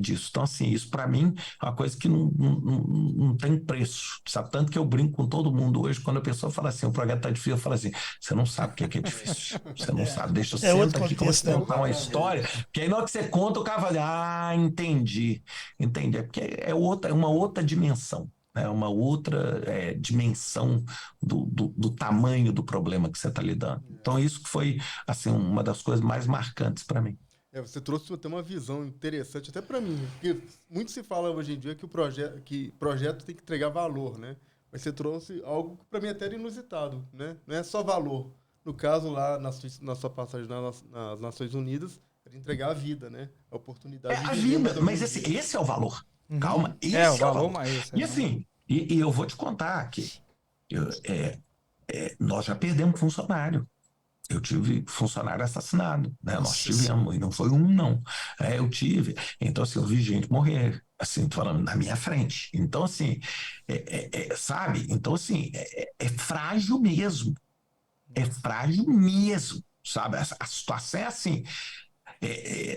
B: Disso. Então, assim, isso para mim é uma coisa que não tem preço, sabe? Tanto que eu brinco com todo mundo hoje, quando a pessoa fala assim, o projeto está difícil, eu falo assim, você não sabe o que é difícil. Você não sabe. Deixa eu sentar aqui, começar a contar uma história, que aí na hora que você conta, o cara fala, entendi. Entendi. É porque é uma outra dimensão, né? Uma outra dimensão do tamanho do problema que você está lidando. Então, isso que foi assim, uma das coisas mais marcantes para mim.
C: Você trouxe até uma visão interessante, até para mim, porque muito se fala hoje em dia que projeto tem que entregar valor, né? Mas você trouxe algo que para mim até era inusitado, né? Não é só valor. No caso, lá na sua passagem nas Nações Unidas, era entregar a vida, né? A oportunidade de
B: a vida, mas esse é o valor. Calma, esse
A: o valor mais.
B: E assim, e eu vou te contar que nós já perdemos funcionário. Eu tive funcionário assassinado, né? Nós tivemos, e não foi um, não. Eu tive. Então, assim, eu vi gente morrer, assim, falando na minha frente. Então, assim, sabe? Então, assim, é frágil mesmo. É frágil mesmo, sabe? A situação é assim.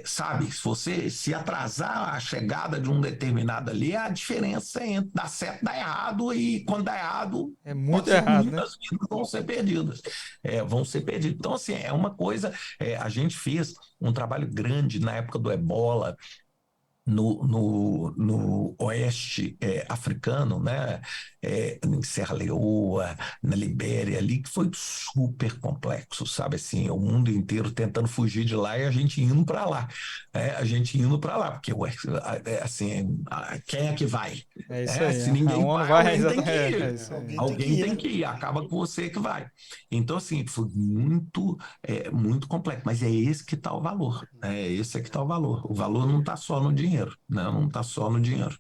B: Sabe, se você se atrasar a chegada de um determinado ali, a diferença entre dar certo e dar errado, e quando dá errado,
A: é muito errado,
B: muitas vidas vão ser perdidas. Vão ser perdidas. Então, assim, é uma coisa, a gente fez um trabalho grande na época do Ebola, no oeste africano, né? Em Serra Leoa, na Libéria, ali, que foi super complexo, sabe? Assim, o mundo inteiro tentando fugir de lá e a gente indo para lá. A gente indo para lá, porque, assim, quem é que vai?
A: É isso aí.
B: Se ninguém
A: vai,
B: alguém tem que ir.
E: Alguém
B: tem que ir, acaba com você que vai. Então, assim, foi muito complexo, mas é esse que está o valor. Esse é que está o valor. O valor não está só no dinheiro. Não está só no dinheiro.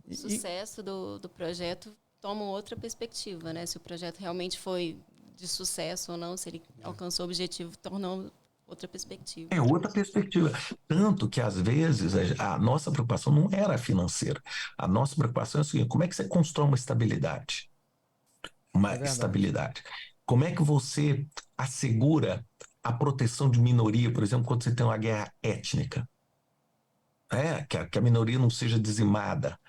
D: O sucesso do projeto toma outra perspectiva, né? Se o projeto realmente foi de sucesso ou não, se ele alcançou o objetivo, tornou outra perspectiva.
B: É outra perspectiva. Tanto que, às vezes, a nossa preocupação não era financeira. A nossa preocupação é o seguinte: como é que você constrói uma estabilidade? Estabilidade. Como é que você assegura a proteção de minoria, por exemplo, quando você tem uma guerra étnica? Que a minoria não seja dizimada.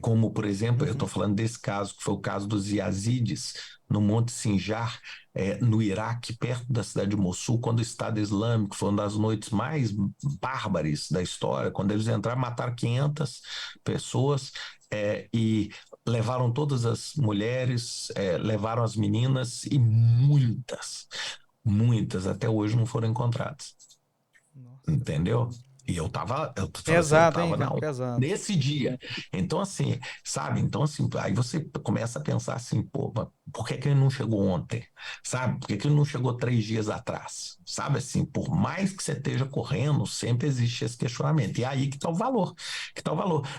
B: Como, por exemplo, eu estou falando desse caso, que foi o caso dos Yazidis, no Monte Sinjar, no Iraque, perto da cidade de Mossul, quando o Estado Islâmico foi uma das noites mais bárbaras da história, quando eles entraram, mataram 500 pessoas e levaram todas as mulheres, levaram as meninas, e muitas até hoje não foram encontradas. Nossa. Entendeu? E eu tava
A: pesado,
B: pesado. Nesse dia. Então, assim, sabe? Então, assim, aí você começa a pensar assim, pô, por que ele não chegou ontem? Sabe? Por que ele não chegou 3 dias atrás? Sabe, assim, por mais que você esteja correndo, sempre existe esse questionamento. E é aí que está o valor.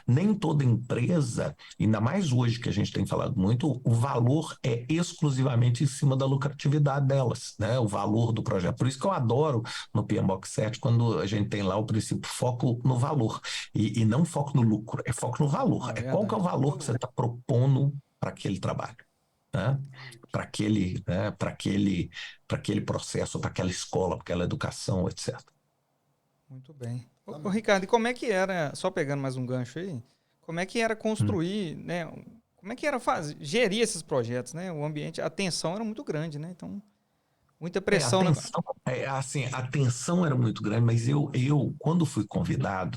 B: Nem toda empresa, ainda mais hoje que a gente tem falado muito, o valor é exclusivamente em cima da lucratividade delas, né? O valor do projeto. Por isso que eu adoro no PMBOK 7, quando a gente tem lá o princípio foco no valor. E não foco no lucro, é foco no valor. Qual que é o valor que você está propondo para aquele trabalho? Né? Para aquele processo, para aquela escola, para aquela educação, etc.
A: Muito bem. Ô, Ricardo, e como é que era, só pegando mais um gancho aí, como é que era construir, né? Como é que era gerir esses projetos, né? O ambiente, a tensão era muito grande, né? Então, Muita pressão, né?
B: Assim, a tensão era muito grande, mas eu quando fui convidado,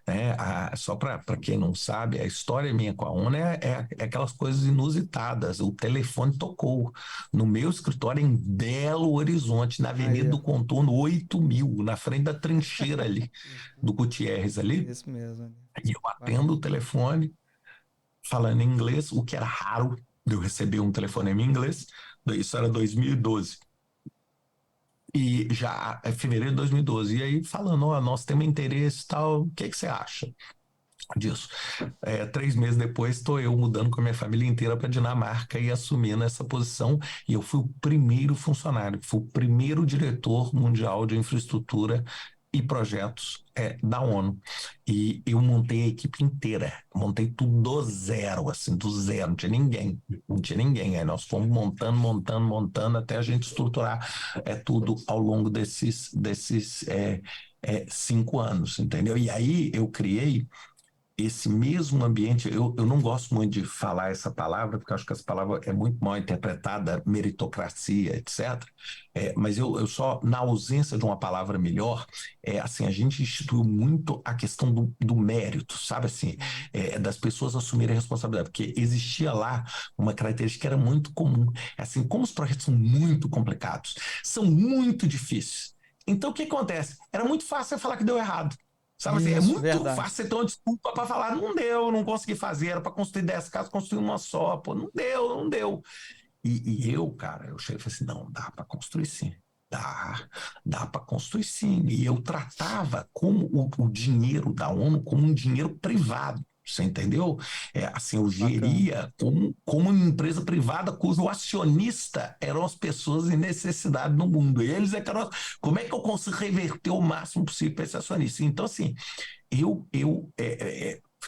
B: né, só para quem não sabe, a história minha com a ONU é aquelas coisas inusitadas. O telefone tocou no meu escritório em Belo Horizonte, na Avenida do Contorno 8000, na frente da trincheira ali, do Gutierrez ali.
A: Isso mesmo.
B: E eu atendo o telefone, falando em inglês, o que era raro de eu receber um telefonema em inglês. Isso era 2012. E já é fevereiro de 2012. E aí falando, nós temos interesse e tal, o que você acha disso? 3 meses depois estou eu mudando com a minha família inteira para Dinamarca e assumindo essa posição. E eu fui o primeiro funcionário, fui o primeiro diretor mundial de infraestrutura e projetos da ONU. E eu montei a equipe inteira, montei tudo do zero, assim, do zero, não tinha ninguém. Aí nós fomos montando até a gente estruturar tudo ao longo desses 5 anos, entendeu? E aí eu criei esse mesmo ambiente. Eu não gosto muito de falar essa palavra, porque eu acho que essa palavra é muito mal interpretada, meritocracia, etc. Mas eu só, na ausência de uma palavra melhor, assim, a gente instituiu muito a questão do mérito, sabe assim, das pessoas assumirem a responsabilidade, porque existia lá uma característica que era muito comum, assim, como os projetos são muito complicados, são muito difíceis, então o que acontece? Era muito fácil falar que deu errado. Sabe assim, é muito fácil você ter uma desculpa para falar, não deu, não consegui fazer, era para construir 10 casas, construir uma só, pô, não deu. E eu, cara, eu cheguei e falei assim, não, dá para construir sim. Dá para construir sim. E eu tratava como o dinheiro da ONU como um dinheiro privado. Você entendeu? Assim, eu geria como uma empresa privada cujo acionista eram as pessoas em necessidade no mundo. E eles como é que eu consigo reverter o máximo possível para esse acionista? Então, assim, eu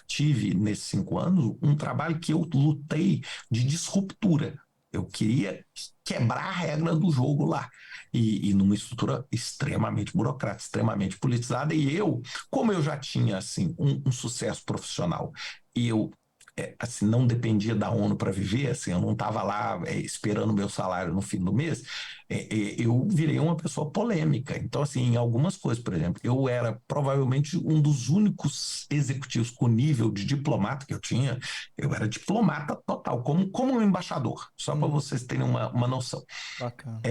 B: tive, nesses 5 anos, um trabalho que eu lutei de disruptura. Eu queria quebrar a regra do jogo lá. E numa estrutura extremamente burocrática, extremamente politizada. E eu, como eu já tinha assim, um sucesso profissional, e eu assim, não dependia da ONU para viver, assim, eu não estava lá esperando o meu salário no fim do mês, eu virei uma pessoa polêmica. Então, assim, em algumas coisas, por exemplo, eu era provavelmente um dos únicos executivos com nível de diplomata que eu tinha. Eu era diplomata total, como um embaixador, só para vocês terem uma noção.
A: Bacana.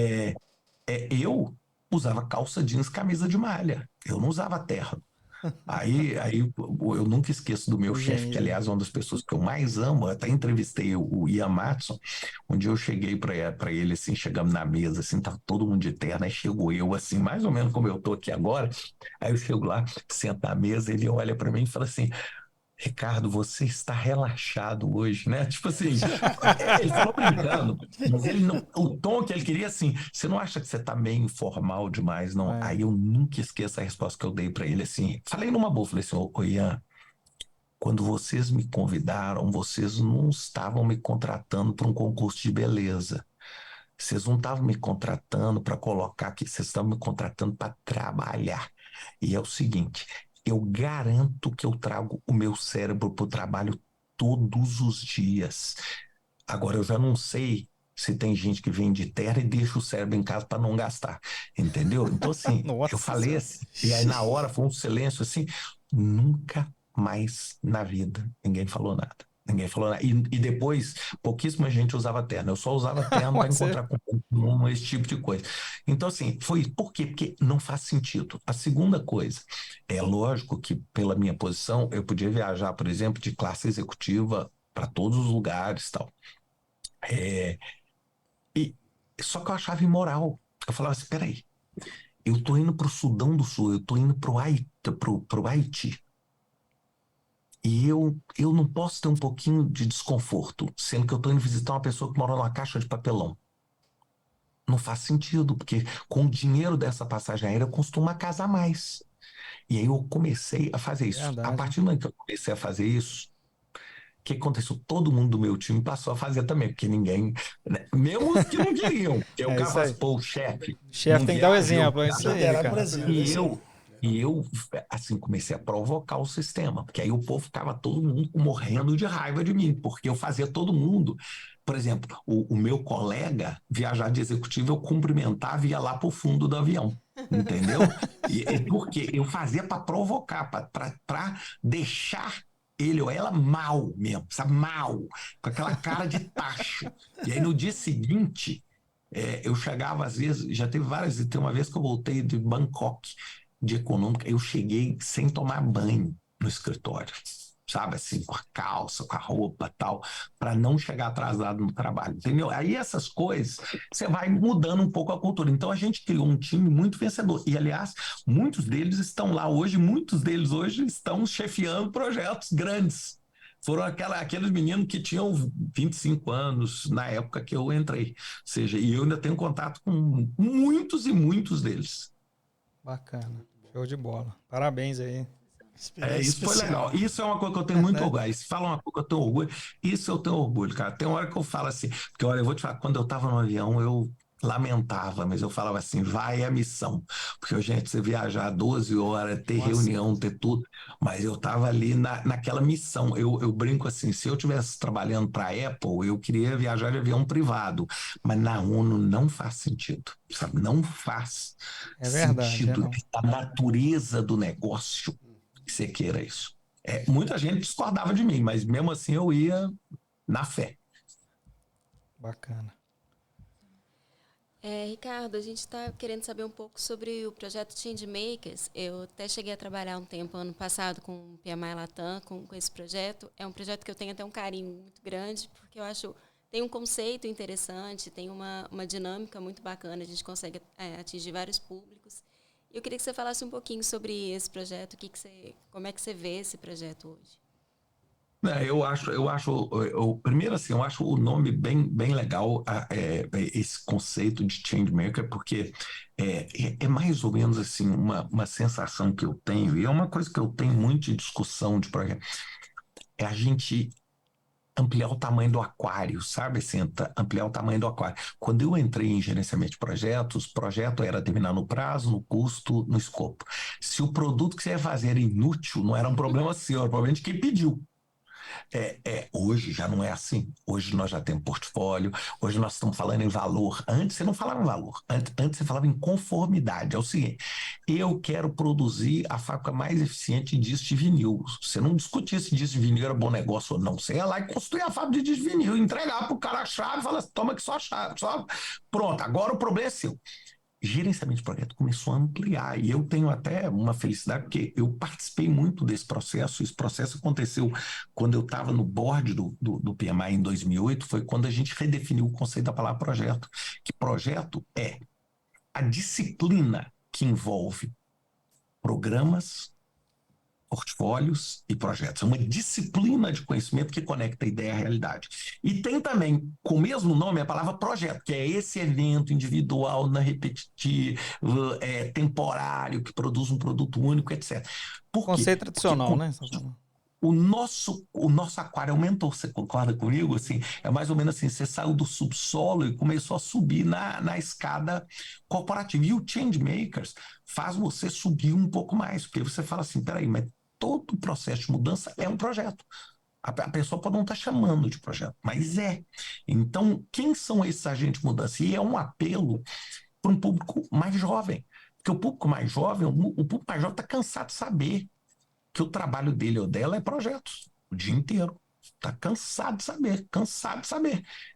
B: Eu usava calça jeans, camisa de malha. Eu não usava terno. Aí eu nunca esqueço do meu chefe, que aliás é uma das pessoas que eu mais amo. Eu até entrevistei o Ian Matson. Um dia eu cheguei para ele, assim, chegamos na mesa, assim, tava todo mundo de terno, aí chegou eu, assim, mais ou menos como eu tô aqui agora. Aí eu chego lá, sento na mesa, ele olha para mim e fala assim: Ricardo, você está relaxado hoje, né? Tipo assim, ele falou brincando, mas ele não, o tom que ele queria, assim, você não acha que você está meio informal demais, não? Aí eu nunca esqueço a resposta que eu dei para ele, assim, falei numa boa, falei assim, ô Ian, quando vocês me convidaram, vocês não estavam me contratando para um concurso de beleza. Vocês não estavam me contratando para colocar aqui, vocês estavam me contratando para trabalhar. E é o seguinte, eu garanto que eu trago o meu cérebro para o trabalho todos os dias. Agora, eu já não sei se tem gente que vem de terra e deixa o cérebro em casa para não gastar, entendeu? Então, assim, eu falei assim, e aí na hora foi um silêncio assim, nunca mais na vida ninguém falou nada. Ninguém falou nada. E depois, pouquíssima gente usava terno. Eu só usava terno para encontrar com esse tipo de coisa. Então, assim, foi por quê? Porque não faz sentido. A segunda coisa, é lógico que pela minha posição, eu podia viajar, por exemplo, de classe executiva para todos os lugares e tal. Só que eu achava imoral. Eu falava assim, peraí, eu tô indo para o Sudão do Sul, eu tô indo para o Haiti. E eu não posso ter um pouquinho de desconforto, sendo que eu estou indo visitar uma pessoa que mora numa caixa de papelão. Não faz sentido, porque com o dinheiro dessa passagem aérea eu construo uma casa a mais. E aí eu comecei a fazer isso. A partir do momento que eu comecei a fazer isso, o que aconteceu? Todo mundo do meu time passou a fazer também, porque ninguém, né? Mesmo os que não queriam. O cara fala assim, pô, o chefe.
A: Chefe tem que dar o exemplo, é isso aí, cara.
B: E E eu, assim, comecei a provocar o sistema, porque aí o povo ficava todo mundo morrendo de raiva de mim, porque eu fazia todo mundo. Por exemplo, o meu colega viajar de executivo, eu cumprimentava e ia lá para o fundo do avião, entendeu? Porque eu fazia para provocar, para deixar ele ou ela mal mesmo, sabe? Mal, com aquela cara de tacho. E aí no dia seguinte, eu chegava às vezes, já teve várias, tem uma vez que eu voltei de Bangkok, de econômica, eu cheguei sem tomar banho no escritório, sabe, assim, com a calça, com a roupa tal, para não chegar atrasado no trabalho, entendeu? Aí essas coisas, você vai mudando um pouco a cultura. Então a gente criou um time muito vencedor. E, aliás, muitos deles estão lá hoje, muitos deles hoje estão chefiando projetos grandes. Foram aqueles meninos que tinham 25 anos na época que eu entrei. Ou seja, e eu ainda tenho contato com muitos e muitos deles.
A: Bacana. Show de bola. Parabéns aí.
B: Isso foi legal. Isso é uma coisa que eu tenho muito orgulho. Se fala uma coisa que eu tenho orgulho, isso eu tenho orgulho, cara. Tem uma hora que eu falo assim, porque olha, eu vou te falar, quando eu estava no avião, eu lamentava, mas eu falava assim, vai a missão. Porque, gente, você viajar 12 horas, ter reunião, ter tudo, mas eu estava ali naquela missão. Eu brinco assim, se eu estivesse trabalhando para a Apple, eu queria viajar de avião privado, mas na ONU não faz sentido, sabe? Não faz sentido da natureza do negócio que você queira isso. Muita gente discordava de mim, mas mesmo assim eu ia na fé.
A: Bacana.
D: Ricardo, a gente está querendo saber um pouco sobre o projeto Changemakers. Eu até cheguei a trabalhar um tempo, ano passado, com o PMI Latam, com esse projeto. É um projeto que eu tenho até um carinho muito grande, porque eu acho tem um conceito interessante, tem uma dinâmica muito bacana, a gente consegue atingir vários públicos. Eu queria que você falasse um pouquinho sobre esse projeto, como é que você vê esse projeto hoje?
B: Primeiro assim, eu acho o nome bem legal, esse conceito de Changemaker, porque é mais ou menos assim, uma sensação que eu tenho, e é uma coisa que eu tenho muito de discussão de projeto, é a gente ampliar o tamanho do aquário, sabe? Assim, ampliar o tamanho do aquário. Quando eu entrei em gerenciamento de projetos, o projeto era terminar no prazo, no custo, no escopo. Se o produto que você ia fazer era inútil, não era um problema seu, era um problema de quem pediu. Hoje já não é assim. Hoje nós já temos portfólio, hoje nós estamos falando em valor. Antes você não falava em valor, antes você falava em conformidade. É o seguinte, eu quero produzir a fábrica mais eficiente de disco de vinil. Você não discutia se disco de vinil era bom negócio ou não. Você ia lá e construir a fábrica de disco de vinil, entregar para o cara a chave e falar, toma aqui só a chave. Pronto, agora o problema é seu. Gerenciamento de projeto começou a ampliar e eu tenho até uma felicidade porque eu participei muito desse processo. Esse processo aconteceu quando eu estava no board do PMI em 2008, foi quando a gente redefiniu o conceito da palavra projeto, que projeto é a disciplina que envolve programas, portfólios e projetos. É uma disciplina de conhecimento que conecta a ideia à realidade. E tem também, com o mesmo nome, a palavra projeto, que é esse evento individual, não repetitivo, temporário, que produz um produto único, etc.
A: Conceito tradicional, né?
B: O nosso aquário aumentou, você concorda comigo? Assim, é mais ou menos assim, você saiu do subsolo e começou a subir na escada corporativa. E o Changemakers faz você subir um pouco mais, porque você fala assim, peraí, mas todo o processo de mudança é um projeto. A pessoa pode não estar chamando de projeto, mas é. Então, quem são esses agentes de mudança? E é um apelo para um público mais jovem, porque o público mais jovem está cansado de saber que o trabalho dele ou dela é projetos, o dia inteiro. Está cansado de saber.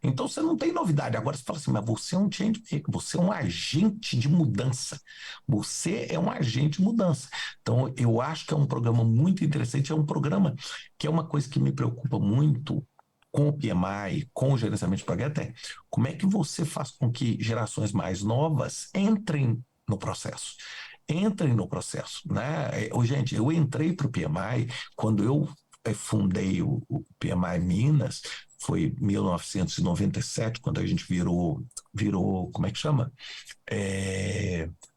B: Então você não tem novidade. Agora você fala assim, mas você é um change maker, você é um agente de mudança. Você é um agente de mudança. Então eu acho que é um programa muito interessante, é um programa que é uma coisa que me preocupa muito com o PMI, com o gerenciamento de projeto, como é que você faz com que gerações mais novas entrem no processo. Né? Gente, eu entrei para o PMI quando eu fundei o PMI Minas, foi 1997, quando a gente virou, como é que chama?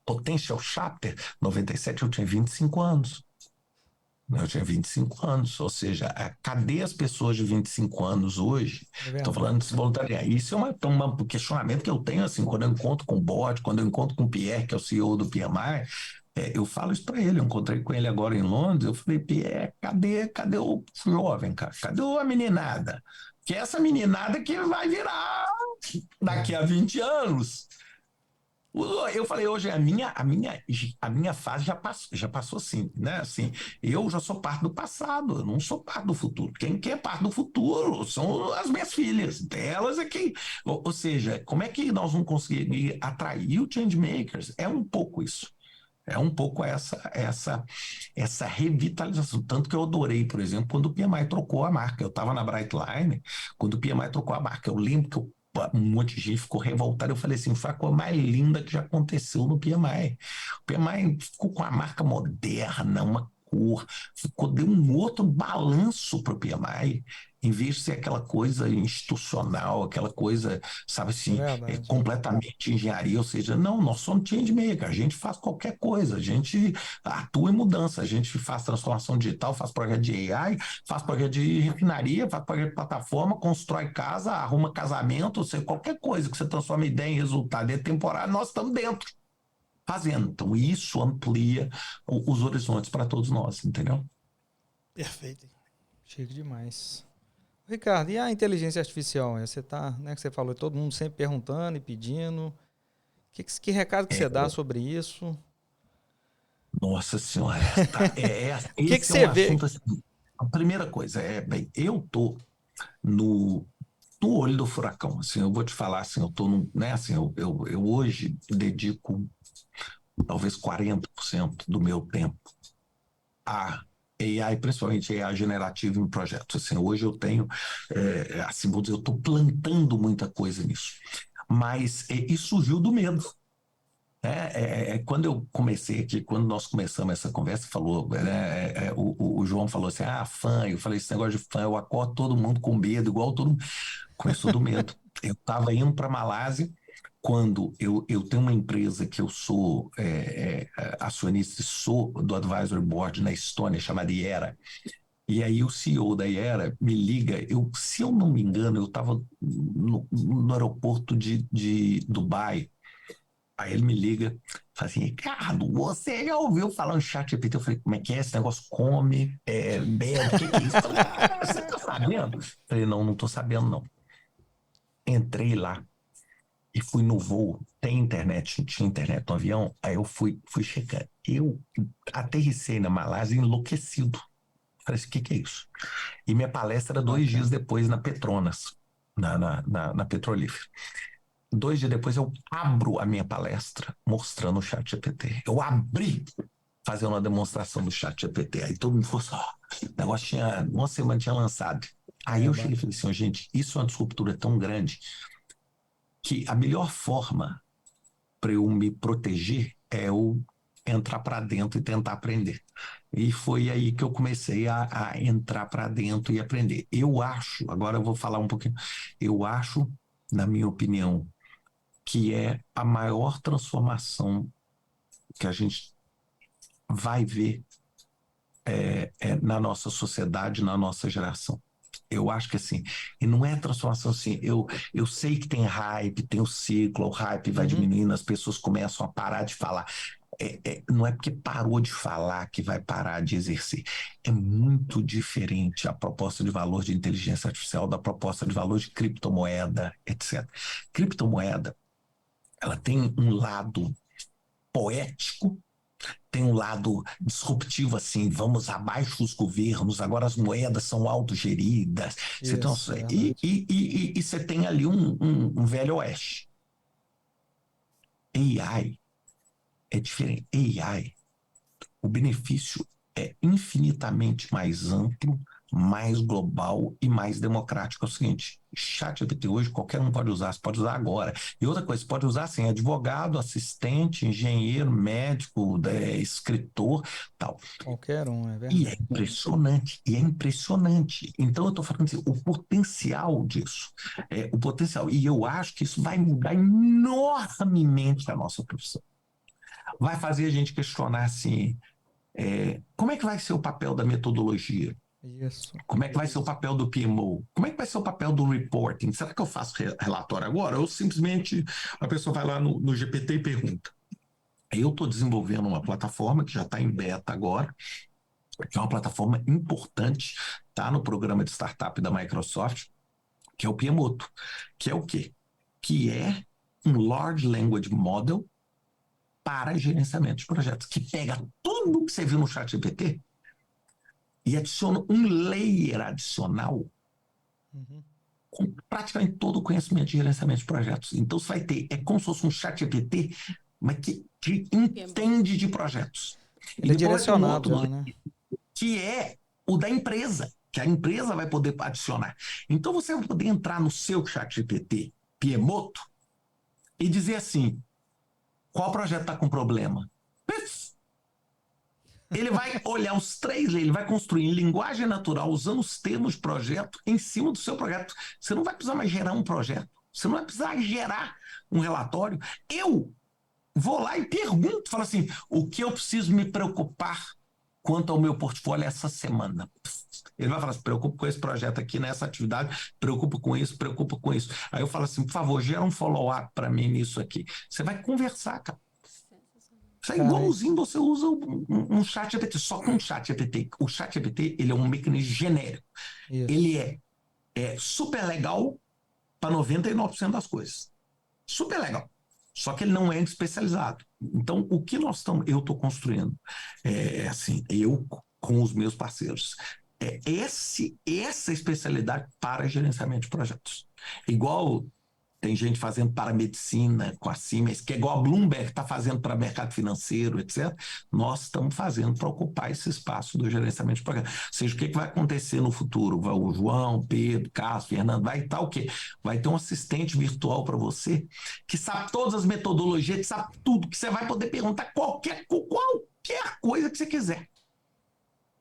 B: Potential Chapter, 97 eu tinha 25 anos. Eu tinha 25 anos, ou seja, cadê as pessoas de 25 anos hoje? Estou falando desse voluntariado. Isso é um questionamento que eu tenho, assim, quando eu encontro com o Board, quando eu encontro com o Pierre, que é o CEO do PMI, Eu falo isso para ele, eu encontrei com ele agora em Londres, eu falei, Pierre, cadê o jovem, cara? Cadê a meninada? Que é essa meninada que vai virar daqui a 20 anos. Eu falei, hoje a minha fase já passou assim, né? Assim, eu já sou parte do passado, eu não sou parte do futuro. Quem é parte do futuro são as minhas filhas, delas é quem. Ou seja, como é que nós vamos conseguir atrair o changemakers? É um pouco isso. É um pouco essa revitalização. Tanto que eu adorei, por exemplo, quando o PMI trocou a marca. Eu estava na Brightline, quando o PMI trocou a marca. Eu lembro que um monte de gente ficou revoltado. Eu falei assim, foi a coisa mais linda que já aconteceu no PMI. O PMI ficou com a marca moderna, uma cor, deu um outro balanço para o PMI, em vez de ser aquela coisa institucional, aquela coisa, sabe assim,
A: Verdade.
B: completamente engenharia, ou seja, não, nós somos change maker, a gente faz qualquer coisa, a gente atua em mudança, a gente faz transformação digital, faz projeto de AI, faz projeto de refinaria, faz projeto de plataforma, constrói casa, arruma casamento, ou seja, qualquer coisa que você transforma ideia em resultado é temporário, nós estamos dentro, fazendo. Então, isso amplia os horizontes para todos nós, entendeu?
E: Perfeito.
A: Chique demais. Ricardo, e a inteligência artificial? Você tá, né, que você falou, todo mundo sempre perguntando e pedindo. Que recado que você dá sobre isso?
B: Nossa Senhora,
A: O que
B: esse é
A: você
B: um
A: vê?
B: assunto assim. A primeira coisa bem, eu tô no olho do furacão. Assim, eu vou te falar assim, eu tô né, assim, eu hoje dedico talvez 40% do meu tempo a AI, principalmente AI generativa em projetos. Assim, hoje eu tenho, assim, vou dizer, eu estou plantando muita coisa nisso. Mas isso surgiu do medo. Quando eu comecei aqui, quando nós começamos essa conversa, falou, né, o João falou assim, fã, eu falei, esse negócio de fã, eu acordo todo mundo com medo, igual todo mundo. Começou do medo. Eu estava indo para Malásia, quando eu tenho uma empresa que eu sou acionista e sou do Advisory Board na Estônia, chamada Iera, e aí o CEO da Iera me liga, se eu não me engano, eu estava no aeroporto de Dubai. Aí ele me liga, fala assim, Ricardo, você já ouviu falar no ChatGPT? Eu falei, como é que é? Esse negócio come, bebe, o que é isso? Eu falei, você tá sabendo? Eu falei, não tô sabendo, não. Entrei lá e fui no voo, tem internet, tinha internet no avião, aí eu fui checar. Eu aterrissei na Malásia enlouquecido. Falei assim, o que é isso? E minha palestra era 2 dias depois na Petronas, na Petrolífera. 2 dias depois eu abro a minha palestra mostrando o ChatGPT. Eu abri fazendo uma demonstração do ChatGPT. Aí todo mundo falou assim, o negócio tinha, uma semana tinha lançado. Aí eu cheguei e falei assim, gente, isso é uma disruptura tão grande que a melhor forma para eu me proteger é eu entrar para dentro e tentar aprender. E foi aí que eu comecei a entrar para dentro e aprender. Eu acho, agora eu vou falar um pouquinho, eu acho, na minha opinião, que é a maior transformação que a gente vai ver na nossa sociedade, na nossa geração. Eu acho que assim, e não é transformação assim, eu sei que tem hype, tem o ciclo, o hype vai diminuindo, as pessoas começam a parar de falar. Não é porque parou de falar que vai parar de exercer. É muito diferente a proposta de valor de inteligência artificial da proposta de valor de criptomoeda, etc. Criptomoeda, ela tem um lado poético, tem um lado disruptivo, assim, vamos abaixo dos governos, agora as moedas são autogeridas. E você tem ali um velho oeste. AI é diferente. AI, o benefício é infinitamente mais amplo, mais global e mais democrático. É o seguinte, ChatGPT hoje qualquer um pode usar, você pode usar agora. E outra coisa, você pode usar assim, advogado, assistente, engenheiro, médico, escritor, tal.
A: Qualquer um, é verdade.
B: E é impressionante. Então eu estou falando assim, o potencial disso, o potencial, e eu acho que isso vai mudar enormemente a nossa profissão. Vai fazer a gente questionar assim, como é que vai ser o papel da metodologia?
A: Isso.
B: Como é que vai ser o papel do PMO? Como é que vai ser o papel do reporting? Será que eu faço relatório agora? Ou simplesmente a pessoa vai lá no GPT e pergunta? Aí eu estou desenvolvendo uma plataforma que já está em beta agora, que é uma plataforma importante, está no programa de startup da Microsoft, que é o Piemoto, que é o quê? Que é um Large Language Model para gerenciamento de projetos, que pega tudo que você viu no ChatGPT e adiciona um layer adicional
A: Uhum.
B: com praticamente todo o conhecimento de gerenciamento de projetos. Então você vai ter, é como se fosse um ChatGPT, mas que entende de projetos. E
A: Ele é
B: depois tem um
A: direcionado
B: outro
A: já, né?
B: que é o da empresa, que a empresa vai poder adicionar. Então você vai poder entrar no seu ChatGPT Piemoto e dizer assim, qual projeto está com problema? Ele vai olhar os 3, ele vai construir em linguagem natural, usando os termos de projeto em cima do seu projeto. Você não vai precisar mais gerar um projeto, você não vai precisar gerar um relatório. Eu vou lá e pergunto, falo assim, o que eu preciso me preocupar quanto ao meu portfólio essa semana? Ele vai falar assim, preocupa com esse projeto aqui, nessa atividade, preocupa com isso, preocupa com isso. Aí eu falo assim, por favor, gera um follow-up para mim nisso aqui. Você vai conversar, cara. Isso é
A: Cara,
B: igualzinho você usa um chat GPT, só que um chat GPT. O chat GPT, ele é um mecanismo genérico.
A: isso.
B: Ele é super legal para 99% das coisas. Super legal. Só que ele não é especializado. Então, o que eu estou construindo, assim, eu com os meus parceiros, essa especialidade para gerenciamento de projetos. Igual tem gente fazendo para medicina com a Siemens, que é igual a Bloomberg está fazendo para mercado financeiro, etc. Nós estamos fazendo para ocupar esse espaço do gerenciamento de projetos. Ou seja, o que vai acontecer no futuro? O João, Pedro, Cássio, Fernando, vai estar o quê? Vai ter um assistente virtual para você que sabe todas as metodologias, que sabe tudo, que você vai poder perguntar qualquer coisa que você quiser.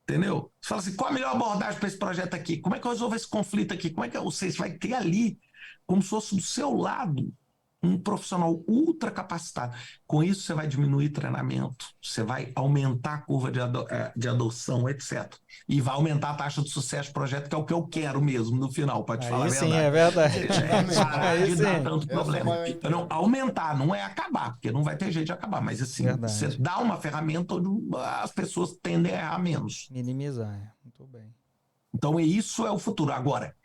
B: Entendeu? Você fala assim, qual a melhor abordagem para esse projeto aqui? Como é que eu resolvo esse conflito aqui? Como é que você vai ter ali, como se fosse do seu lado, um profissional ultra capacitado. Com isso, você vai diminuir treinamento, você vai aumentar a curva de adoção, etc. E vai aumentar a taxa de sucesso do projeto, que é o que eu quero mesmo no final, para te falar a
A: Aí sim,
B: verdade.
A: é verdade.
B: Parar
A: Aí
B: de
A: sim.
B: dar tanto
C: Essa é a
B: problema.
C: maior
B: Então, não, aumentar, não é acabar, porque não vai ter jeito de acabar, mas assim,
A: Verdade.
B: você dá uma ferramenta onde as pessoas tendem a errar menos.
A: Minimizar, muito bem.
B: Então, isso é o futuro. Agora,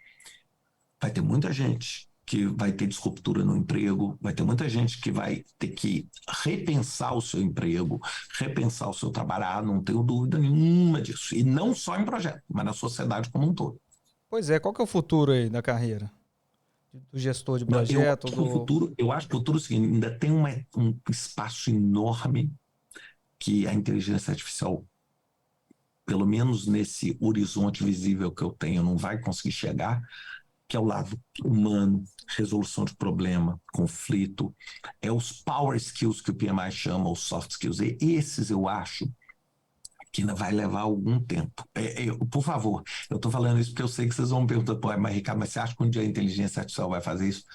B: vai ter muita gente que vai ter disruptura no emprego, vai ter muita gente que vai ter que repensar o seu emprego, repensar o seu trabalho. Ah, não tenho dúvida nenhuma disso. E não só em projeto, mas na sociedade como um todo.
A: Pois é, qual que é o futuro aí da carreira? Do gestor de
B: Não,
A: projeto,
B: eu acho que o futuro é o seguinte, ainda tem um espaço enorme que a inteligência artificial, pelo menos nesse horizonte visível que eu tenho, não vai conseguir chegar, que é o lado humano, resolução de problema, conflito, os power skills que o PMI chama, os soft skills. E esses eu acho que ainda vai levar algum tempo. Por favor, eu estou falando isso porque eu sei que vocês vão me perguntar, pô, mas Ricardo, mas você acha que um dia a inteligência artificial vai fazer isso?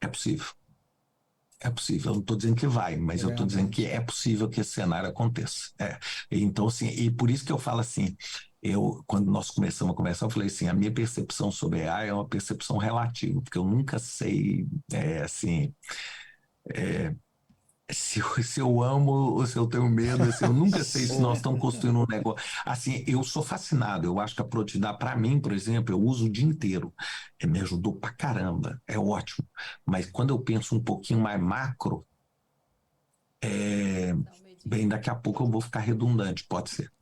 B: É possível. É possível, eu não estou dizendo que vai, mas eu estou dizendo que é possível que esse cenário aconteça. Então, assim, e por isso que eu falo assim, quando nós começamos a conversar, eu falei assim, a minha percepção sobre AI é uma percepção relativa, porque eu nunca sei, se eu amo ou se eu tenho medo, assim, eu nunca sei se nós estamos construindo um negócio. Assim, eu sou fascinado, eu acho que a produtividade, para mim, por exemplo, eu uso o dia inteiro. Me ajudou pra caramba, é ótimo. Mas quando eu penso um pouquinho mais macro, bem, daqui a pouco eu vou ficar redundante, pode ser.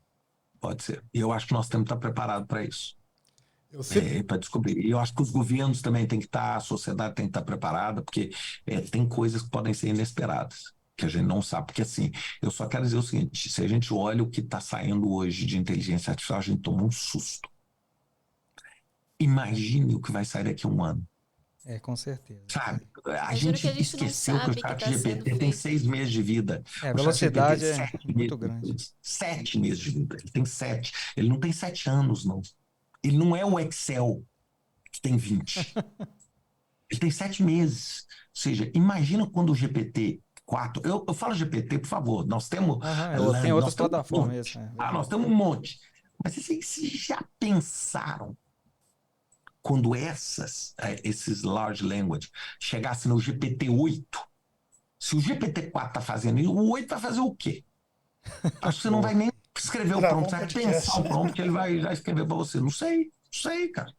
B: Pode ser. E eu acho que nós temos que estar preparados para isso. Para descobrir. E eu acho que os governos também têm que estar, a sociedade tem que estar preparada, porque tem coisas que podem ser inesperadas, que a gente não sabe. Porque, assim, eu só quero dizer o seguinte: se a gente olha o que está saindo hoje de inteligência artificial, a gente toma um susto. Imagine o que vai sair daqui a um ano.
A: com certeza.
B: Sabe? A
D: Juro
B: gente
D: que a gente não
B: esqueceu que o
D: sabe que
B: chat
D: tá sendo
B: GPT tem
D: feito.
B: 6 meses de vida.
A: A
B: O
A: velocidade
B: ChatGPT
A: é
B: 7
A: muito
B: meses,
A: grande.
B: 7 meses de vida. Ele tem 7. Ele não tem 7 anos, não. Ele não é o Excel que tem 20. Ele tem 7 meses. Ou seja, imagina quando o GPT-4... Eu falo GPT, por favor. Nós temos...
A: Tem outras
B: nós temos
A: plataformas.
B: nós temos um monte. Mas vocês já pensaram quando esses large language chegassem no GPT-8? Se o GPT-4 está fazendo isso, o 8 vai fazer o quê? Acho que você não vai nem escrever o
E: Gravar
B: prompt,
E: um
B: você vai
E: podcast,
B: pensar o
E: né?
B: prompt, ele vai já escrever para você. Não sei, cara.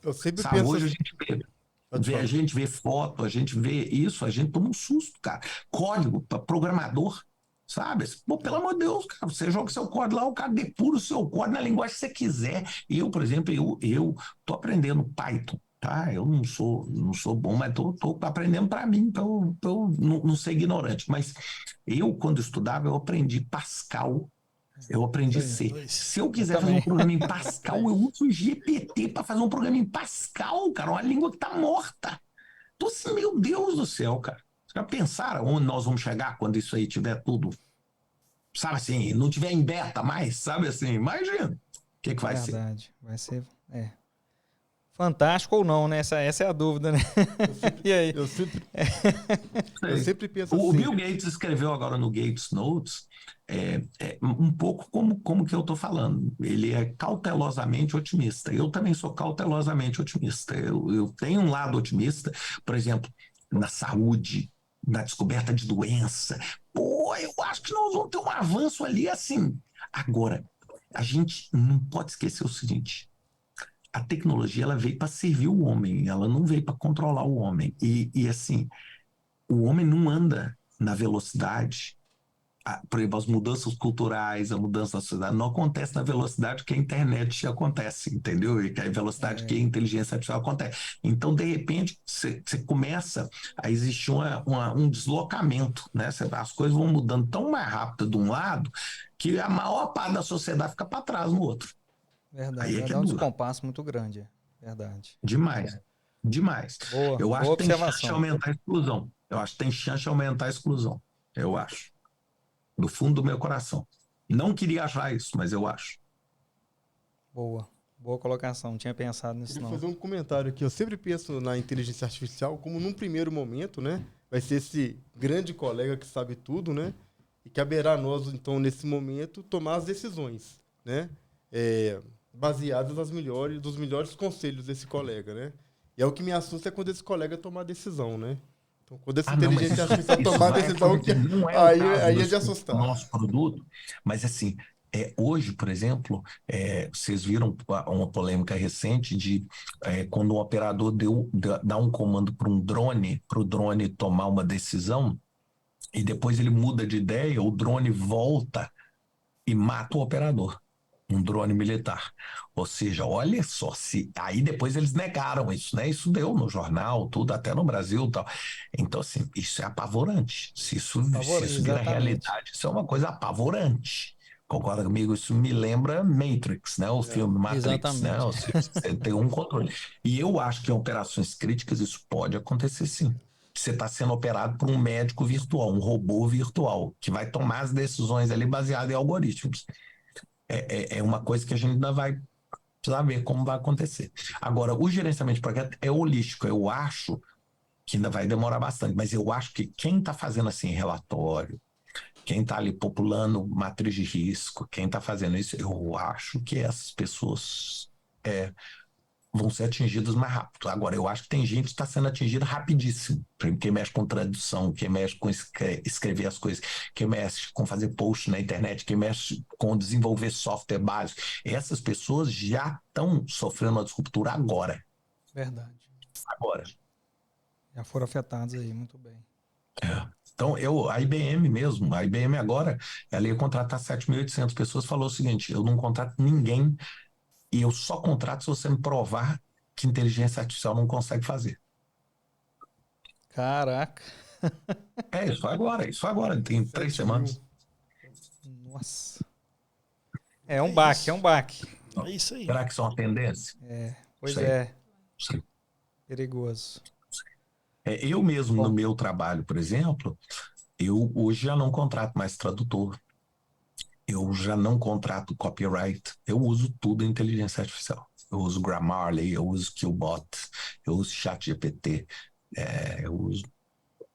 C: Eu sempre
B: Sabe,
C: penso
B: hoje a
C: assim.
B: gente
C: Pode
B: a
C: falar.
B: gente vê foto, a gente vê isso, a gente toma um susto, cara. Código para programador, sabe? Pô, pelo amor de Deus, cara, você joga seu código lá, o cara depura o seu código na linguagem que você quiser. Eu, por exemplo, eu tô aprendendo Python, tá? Eu não sou bom, mas tô aprendendo para mim, para eu não ser ignorante. Mas eu, quando estudava, eu aprendi Pascal. Eu aprendi C.
E: Dois.
B: Se eu quiser fazer
A: também.
B: um programa em Pascal, eu uso o GPT para fazer um programa em Pascal, cara, uma língua que tá morta. Então, assim, meu Deus do céu, cara. Vocês já pensaram onde nós vamos chegar quando isso aí tiver tudo, sabe assim, não tiver em beta mais, sabe assim, imagina o que vai ser.
A: Verdade. Vai ser. Fantástico ou não, né? Essa é a dúvida, né? E aí?
C: Eu sempre
B: Sei.
C: penso
B: O
C: assim.
B: Bill Gates escreveu agora no Gates Notes um pouco como que eu estou falando. Ele é cautelosamente otimista. Eu também sou cautelosamente otimista. Eu tenho um lado otimista, por exemplo, na saúde, na descoberta de doença. Pô, eu acho que nós vamos ter um avanço ali assim. Agora, a gente não pode esquecer o seguinte: a tecnologia ela veio para servir o homem, ela não veio para controlar o homem. E assim, o homem não anda na velocidade. Por exemplo, as mudanças culturais, a mudança da sociedade não acontece na velocidade que a internet acontece, entendeu? E que a velocidade que a inteligência artificial acontece. Então, de repente, você começa a existir um deslocamento, né? As coisas vão mudando tão mais rápido de um lado que a maior parte da sociedade fica para trás no outro.
A: Verdade.
B: Aí é
A: Vai
B: que é
A: dar um
B: duro.
A: descompasso muito grande. Verdade.
B: Demais. Demais.
A: Boa.
B: Eu acho
A: Boa
B: que tem chance de
A: observação.
B: aumentar a exclusão. Eu acho que tem chance de aumentar a exclusão. Eu acho. Do fundo do meu coração. Não queria achar isso, mas eu acho.
A: Boa. Boa colocação. Não tinha pensado nisso,
C: Queria
A: não.
C: fazer um comentário aqui. Eu sempre penso na inteligência artificial como, num primeiro momento, né, vai ser esse grande colega que sabe tudo, né, e caberá a nós, então, nesse momento, tomar as decisões, né, baseadas dos melhores conselhos desse colega, né. E é o que me assusta é quando esse colega tomar a decisão, né. Então, quando essa inteligência artificial tomar a decisão, aí é de assustar.
B: Nosso produto, mas assim, hoje, por exemplo, vocês viram uma polêmica recente de quando um operador dá um comando para o drone tomar uma decisão, e depois ele muda de ideia, o drone volta e mata o operador. Um drone militar. Ou seja, olha só, aí depois eles negaram isso, né? Isso deu no jornal, tudo, até no Brasil e tal. Então, assim, isso é apavorante. Se isso vira
A: Exatamente.
B: realidade, isso é uma coisa apavorante. Concorda comigo? Isso me lembra Matrix, né? O filme Matrix, né?
A: Exatamente.
B: Ou seja, você tem um controle. E eu acho que em operações críticas isso pode acontecer sim. Você está sendo operado por um médico virtual, um robô virtual, que vai tomar as decisões ali baseado em algoritmos. É uma coisa que a gente ainda vai precisar ver como vai acontecer. Agora, o gerenciamento de projeto é holístico. Eu acho que ainda vai demorar bastante, mas eu acho que quem está fazendo assim relatório, quem está ali populando matriz de risco, quem está fazendo isso, eu acho que essas pessoas vão ser atingidas mais rápido. Agora, eu acho que tem gente que está sendo atingida rapidíssimo. Quem mexe com tradução, quem mexe com escrever as coisas, quem mexe com fazer post na internet, quem mexe com desenvolver software básico. Essas pessoas já estão sofrendo uma disruptura agora.
A: Verdade.
B: Agora.
A: Já foram afetados aí, muito bem.
B: Então, a IBM mesmo, a IBM agora, ela ia contratar 7.800 pessoas, falou o seguinte: eu não contrato ninguém e eu só contrato se você me provar que inteligência artificial não consegue fazer.
A: Caraca.
B: Isso agora, tem 3 semanas.
A: Nossa. É um baque.
E: É isso aí.
B: Será que isso é uma tendência?
A: Pois
B: Sei.
A: é.
B: Sei.
A: Perigoso.
B: Eu mesmo, no meu trabalho, por exemplo, eu hoje já não contrato mais tradutor. Eu já não contrato copyright. Eu uso tudo em inteligência artificial. Eu uso Grammarly, eu uso Qbot, eu uso ChatGPT, eu uso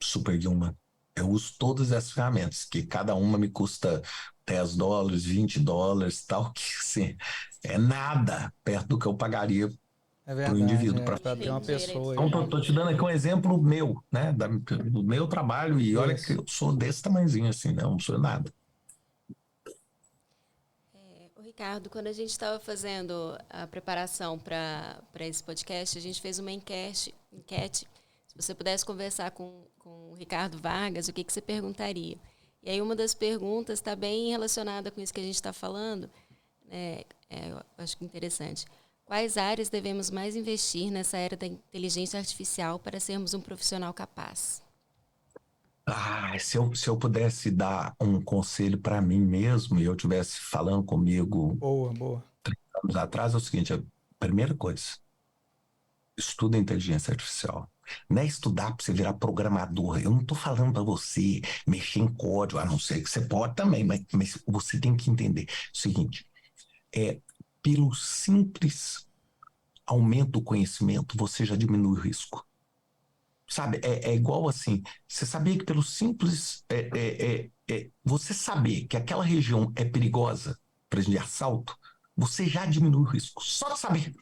B: Superhuman. Eu uso todas essas ferramentas, que cada uma me custa $10, $20, tal, que assim, é nada perto do que eu pagaria
A: É
B: pro
A: verdade.
B: indivíduo.
A: Para ter uma pessoa aí.
B: Então, tô te dando aqui um exemplo meu, né? Do meu trabalho, e olha que
A: Isso.
B: eu sou desse tamanhozinho assim, né? Eu não sou nada.
D: Ricardo, quando a gente estava fazendo a preparação para esse podcast, a gente fez uma enquete. Se você pudesse conversar com o Ricardo Vargas, o que você perguntaria? E aí uma das perguntas está bem relacionada com isso que a gente está falando, né? Eu acho que interessante. Quais áreas devemos mais investir nessa era da inteligência artificial para sermos um profissional capaz?
B: Se eu pudesse dar um conselho para mim mesmo e eu estivesse falando comigo
A: Boa.
B: anos atrás, é o seguinte: a primeira coisa, estuda inteligência artificial. Não é estudar para você virar programador. Eu não estou falando para você mexer em código, a não ser que você pode também, mas você tem que entender o seguinte: pelo simples aumento do conhecimento, você já diminui o risco. Sabe, é igual assim, você sabia que pelo simples, você saber que aquela região é perigosa, por exemplo, de assalto, você já diminui o risco, só de saber.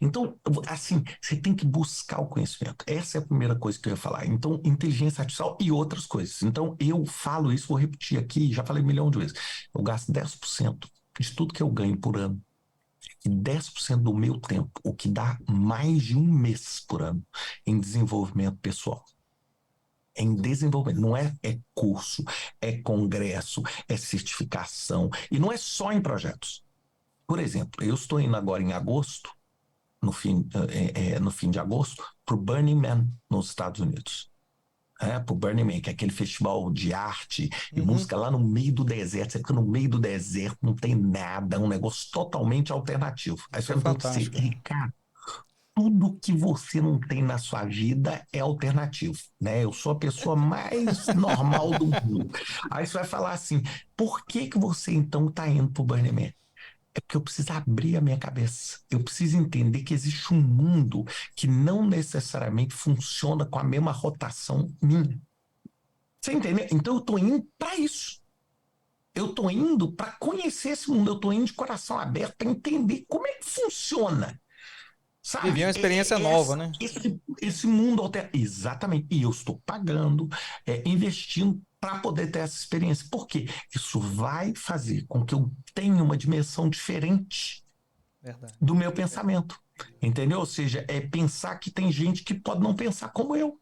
B: Então, assim, você tem que buscar o conhecimento. Essa é a primeira coisa que eu ia falar. Então, inteligência artificial e outras coisas. Então, eu falo isso, vou repetir aqui, já falei 1 milhão de vezes. Eu gasto 10% de tudo que eu ganho por ano. E 10% do meu tempo, o que dá mais de 1 mês por ano, em desenvolvimento pessoal. Em desenvolvimento, não é curso, é congresso, é certificação, e não é só em projetos. Por exemplo, eu estou indo agora em agosto, no fim de agosto, para o Burning Man, nos Estados Unidos. Pro Burning Man, que é aquele festival de arte e música lá no meio do deserto. Você fica no meio do deserto, não tem nada, é um negócio totalmente alternativo. Aí você vai dizer, Ricardo, tudo que você não tem na sua vida é alternativo, né? Eu sou a pessoa mais normal do mundo. Aí você vai falar assim, por que você então está indo pro Burning Man? É porque eu preciso abrir a minha cabeça. Eu preciso entender que existe um mundo que não necessariamente funciona com a mesma rotação minha. Você entendeu? Então eu estou indo para isso. Eu estou indo para conhecer esse mundo. Eu estou indo de coração aberto para entender como é que funciona. Sabe?
A: Viver uma experiência nova, né?
B: Esse mundo alternativo. Exatamente. E eu estou pagando, investindo para poder ter essa experiência. Por quê? Isso vai fazer com que eu tenha uma dimensão diferente do meu pensamento. Entendeu? Ou seja, é pensar que tem gente que pode não pensar como eu.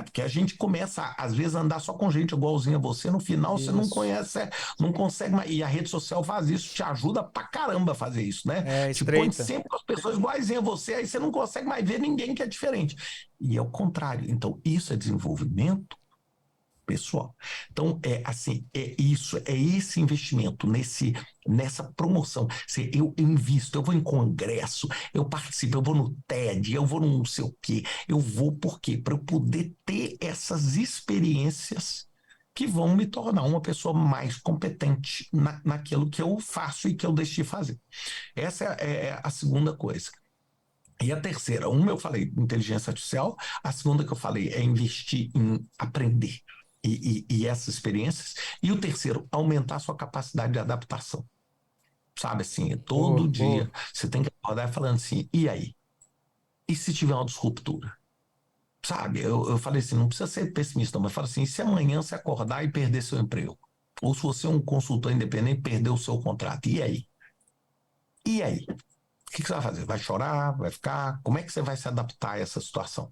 B: Porque a gente começa, às vezes, a andar só com gente igualzinha a você, no final você não conhece, não consegue mais. E a rede social faz isso, te ajuda pra caramba a fazer isso, né? Te põe sempre com as pessoas iguaizinhas a você, aí você não consegue mais ver ninguém que é diferente. E é o contrário. Então, isso é desenvolvimento pessoal. Então, é esse investimento, nessa promoção. Eu invisto, eu vou em congresso, eu participo, eu vou no TED, eu vou no não sei o quê. Eu vou por quê? Para eu poder ter essas experiências que vão me tornar uma pessoa mais competente naquilo que eu faço e que eu deixei de fazer. Essa é a segunda coisa. E a terceira, eu falei inteligência artificial, a segunda que eu falei é investir em aprender. E essas experiências. E o terceiro, aumentar a sua capacidade de adaptação. Sabe assim, todo dia você tem que acordar falando assim, e aí? E se tiver uma disruptura? Sabe, eu falei assim, não precisa ser pessimista, mas fala assim, e se amanhã você acordar e perder seu emprego? Ou se você é um consultor independente e perder o seu contrato, e aí? E aí? O que você vai fazer? Vai chorar? Vai ficar? Como é que você vai se adaptar a essa situação?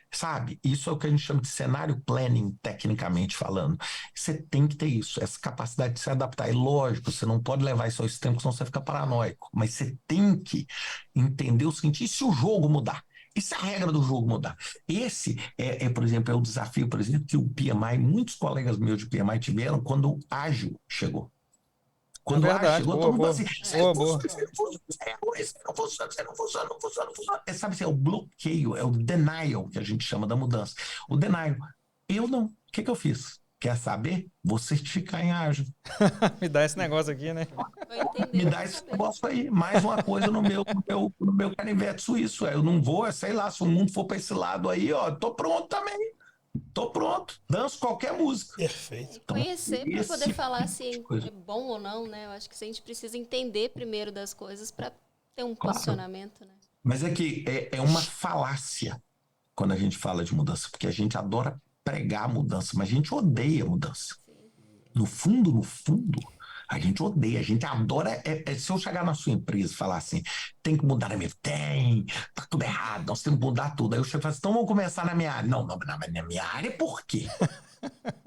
B: Sabe, isso é o que a gente chama de cenário planning, tecnicamente falando. Você tem que ter isso, essa capacidade de se adaptar. É lógico, você não pode levar isso ao extremo, senão você fica paranoico. Mas você tem que entender o seguinte, e se o jogo mudar? E se a regra do jogo mudar? Esse por exemplo, é o desafio, por exemplo, que o PMI, muitos colegas meus de PMI tiveram quando o Ágil chegou. Quando o Ágil chegou, todo mundo assim, você não funciona. Sabe assim, é o bloqueio, é o denial que a gente chama da mudança. O denial. Eu não. O que eu fiz? Quer saber? Vou certificar em Ágil.
A: Me dá esse negócio aqui, né?
B: Me dá esse negócio aí. Mais uma coisa no meu canivete suíço. Eu não vou, sei lá, se o mundo for para esse lado aí, tô pronto também. Tô pronto, danço qualquer música.
E: Perfeito.
D: Então, conhecer para poder falar assim, é bom ou não, né? Eu acho que a gente precisa entender primeiro das coisas para ter um posicionamento, né?
B: Mas é que é uma falácia quando a gente fala de mudança, porque a gente adora pregar a mudança, mas a gente odeia a mudança. No fundo, a gente odeia, a gente adora. Se eu chegar na sua empresa e falar assim, tem que mudar na minha. Tem, tá tudo errado, nós temos que mudar tudo. Aí o chefe fala assim, então vamos começar na minha área. Não, mas na minha área por quê?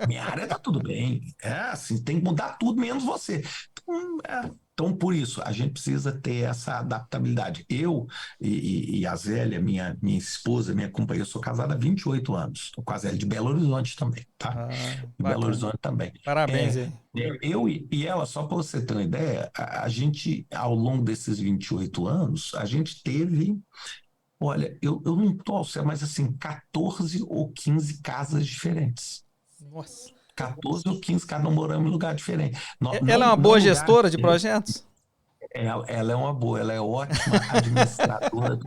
B: Minha área tá tudo bem. Assim, tem que mudar tudo, menos você. Então, por isso, a gente precisa ter essa adaptabilidade. Eu e a Zélia, minha esposa, minha companheira, eu sou casada há 28 anos. Estou com a Zélia de Belo Horizonte também, tá? De Belo
A: Bacana.
B: Horizonte também.
A: Parabéns aí.
B: Eu e ela, só para você ter uma ideia, a gente, ao longo desses 28 anos, a gente teve, olha, eu não estou ao certo, mas assim, 14 ou 15 casas diferentes.
A: Nossa.
B: 14 ou 15, cada um morando em lugar diferente.
A: Ela é uma boa gestora de projetos?
B: Ela é uma boa, ela é ótima administradora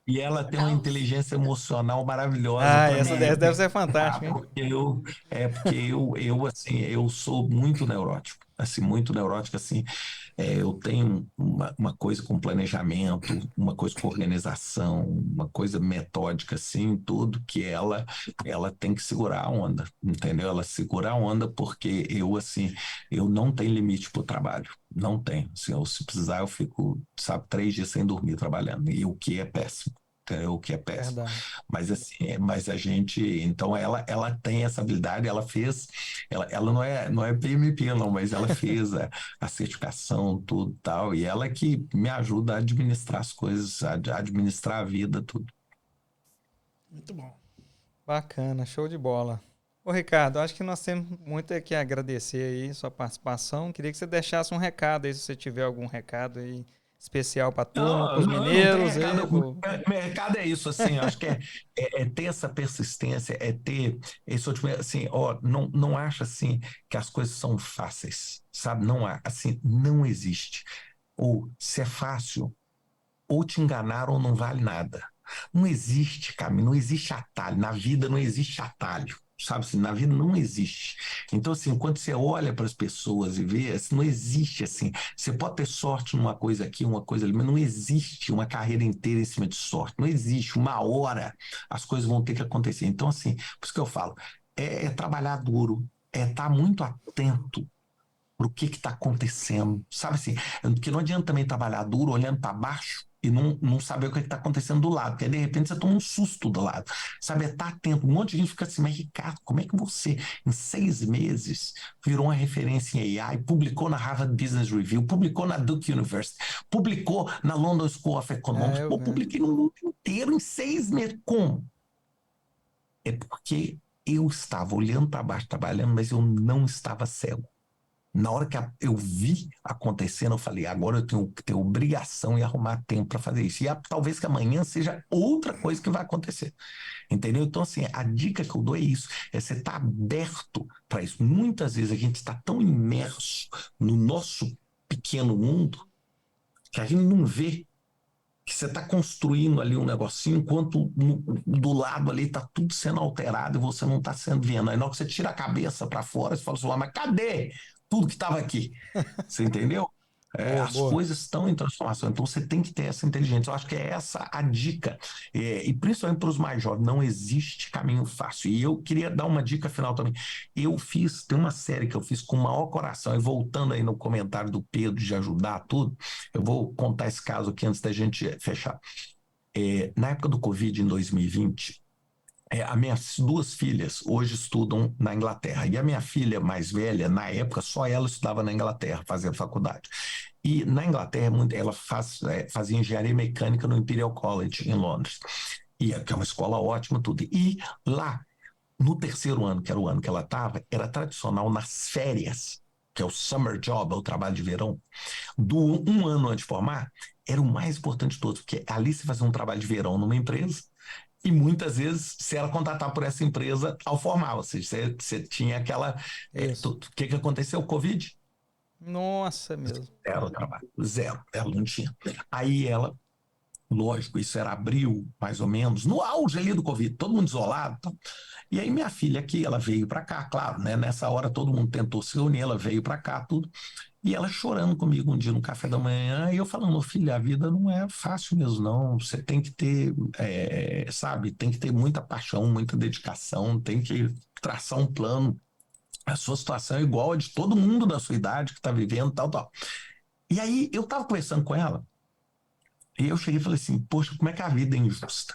B: e ela tem uma inteligência emocional maravilhosa.
A: Essa deve ser fantástica, hein?
B: Porque assim, eu sou muito neurótico, assim, eu tenho uma coisa com planejamento, uma coisa com organização, uma coisa metódica, assim, tudo que ela tem que segurar a onda, entendeu? Ela segura a onda porque eu não tenho limite para o trabalho, não tenho. Assim, se precisar, eu fico, 3 dias sem dormir trabalhando, e o que é péssimo. O que é péssimo.
A: Verdade.
B: Mas assim, mas a gente, então ela tem essa habilidade, ela não é PMP não, mas ela fez a certificação, tudo tal, e ela que me ajuda a administrar as coisas, a administrar a vida, tudo.
E: Muito bom.
A: Bacana, show de bola. Ô Ricardo, acho que nós temos muito que agradecer aí sua participação. Queria que você deixasse um recado aí, se você tiver algum recado aí especial para a turma, para os mineiros.
B: Meu recado é isso, assim, acho que é ter essa persistência, é ter esse otimismo, assim, não acha assim que as coisas são fáceis, sabe? Não há, assim, não existe. Ou se é fácil, ou te enganaram ou não vale nada. Não existe caminho, não existe atalho, na vida não existe atalho. Sabe assim, na vida não existe. Então, assim, quando você olha para as pessoas e vê, assim, não existe assim. Você pode ter sorte numa coisa aqui, uma coisa ali, mas não existe uma carreira inteira em cima de sorte. Não existe. Uma hora as coisas vão ter que acontecer. Então, assim, por isso que eu falo, é trabalhar duro, é estar muito atento para o que está acontecendo. Sabe assim, porque não adianta também trabalhar duro olhando para baixo e não saber o que está acontecendo do lado, porque de repente você toma um susto do lado. Sabe, tá atento. Um monte de gente fica assim, mas Ricardo, como é que você, em 6 meses, virou uma referência em AI, publicou na Harvard Business Review, publicou na Duke University, publicou na London School of Economics, publiquei no mundo inteiro em 6 meses. Como? É porque eu estava olhando para baixo, trabalhando, mas eu não estava cego. Na hora que eu vi acontecendo, eu falei, agora eu tenho que ter obrigação e arrumar tempo para fazer isso. E talvez que amanhã seja outra coisa que vai acontecer. Entendeu? Então, assim, a dica que eu dou é isso, é você estar aberto para isso. Muitas vezes a gente está tão imerso no nosso pequeno mundo que a gente não vê que você está construindo ali um negocinho, enquanto do lado ali está tudo sendo alterado e você não está sendo vendo. Aí na hora que você tira a cabeça para fora, você fala assim, mas cadê tudo que estava aqui? Você entendeu? As coisas estão em transformação, então você tem que ter essa inteligência. Eu acho que é essa a dica. E principalmente para os mais jovens, não existe caminho fácil. E eu queria dar uma dica final também. Tem uma série que eu fiz com o maior coração, e voltando aí no comentário do Pedro de ajudar tudo, eu vou contar esse caso aqui antes da gente fechar. Na época do Covid, em 2020, as minhas 2 filhas hoje estudam na Inglaterra. E a minha filha mais velha, na época, só ela estudava na Inglaterra, fazendo faculdade. E na Inglaterra, ela fazia engenharia mecânica no Imperial College, em Londres. Que é uma escola ótima, tudo. E lá, no 3º ano, que era o ano que ela estava, era tradicional nas férias, que é o summer job, é o trabalho de verão, um ano antes de formar, era o mais importante de todos, porque ali você fazia um trabalho de verão numa empresa, e muitas vezes você era contratado por essa empresa ao formar, ou seja, você tinha aquela... O que aconteceu? O Covid?
A: Nossa, mesmo.
B: Zero trabalho, zero, ela não tinha. Aí ela, lógico, isso era abril, mais ou menos, no auge ali do Covid, todo mundo isolado. Então, e aí minha filha aqui, ela veio para cá, claro, né? Nessa hora todo mundo tentou se reunir, ela veio para cá, tudo. E ela chorando comigo um dia no café da manhã, e eu falando, meu filho, a vida não é fácil mesmo, não. Você tem que ter, sabe, tem que ter muita paixão, muita dedicação, tem que traçar um plano. A sua situação é igual a de todo mundo da sua idade que está vivendo, tal, tal. E aí eu estava conversando com ela, e eu cheguei e falei assim, poxa, como é que a vida é injusta?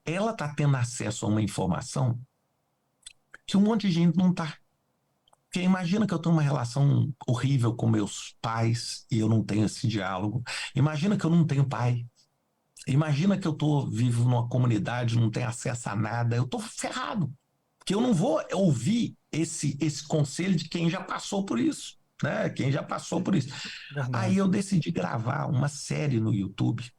B: Ela está tendo acesso a uma informação que um monte de gente não está. Porque imagina que eu tenho uma relação horrível com meus pais e eu não tenho esse diálogo. Imagina que eu não tenho pai. Imagina que eu vivo numa comunidade, não tenho acesso a nada. Eu estou ferrado. Porque eu não vou ouvir esse conselho de quem já passou por isso. Né? Quem já passou por isso.
A: Verdade.
B: Aí eu decidi gravar uma série no YouTube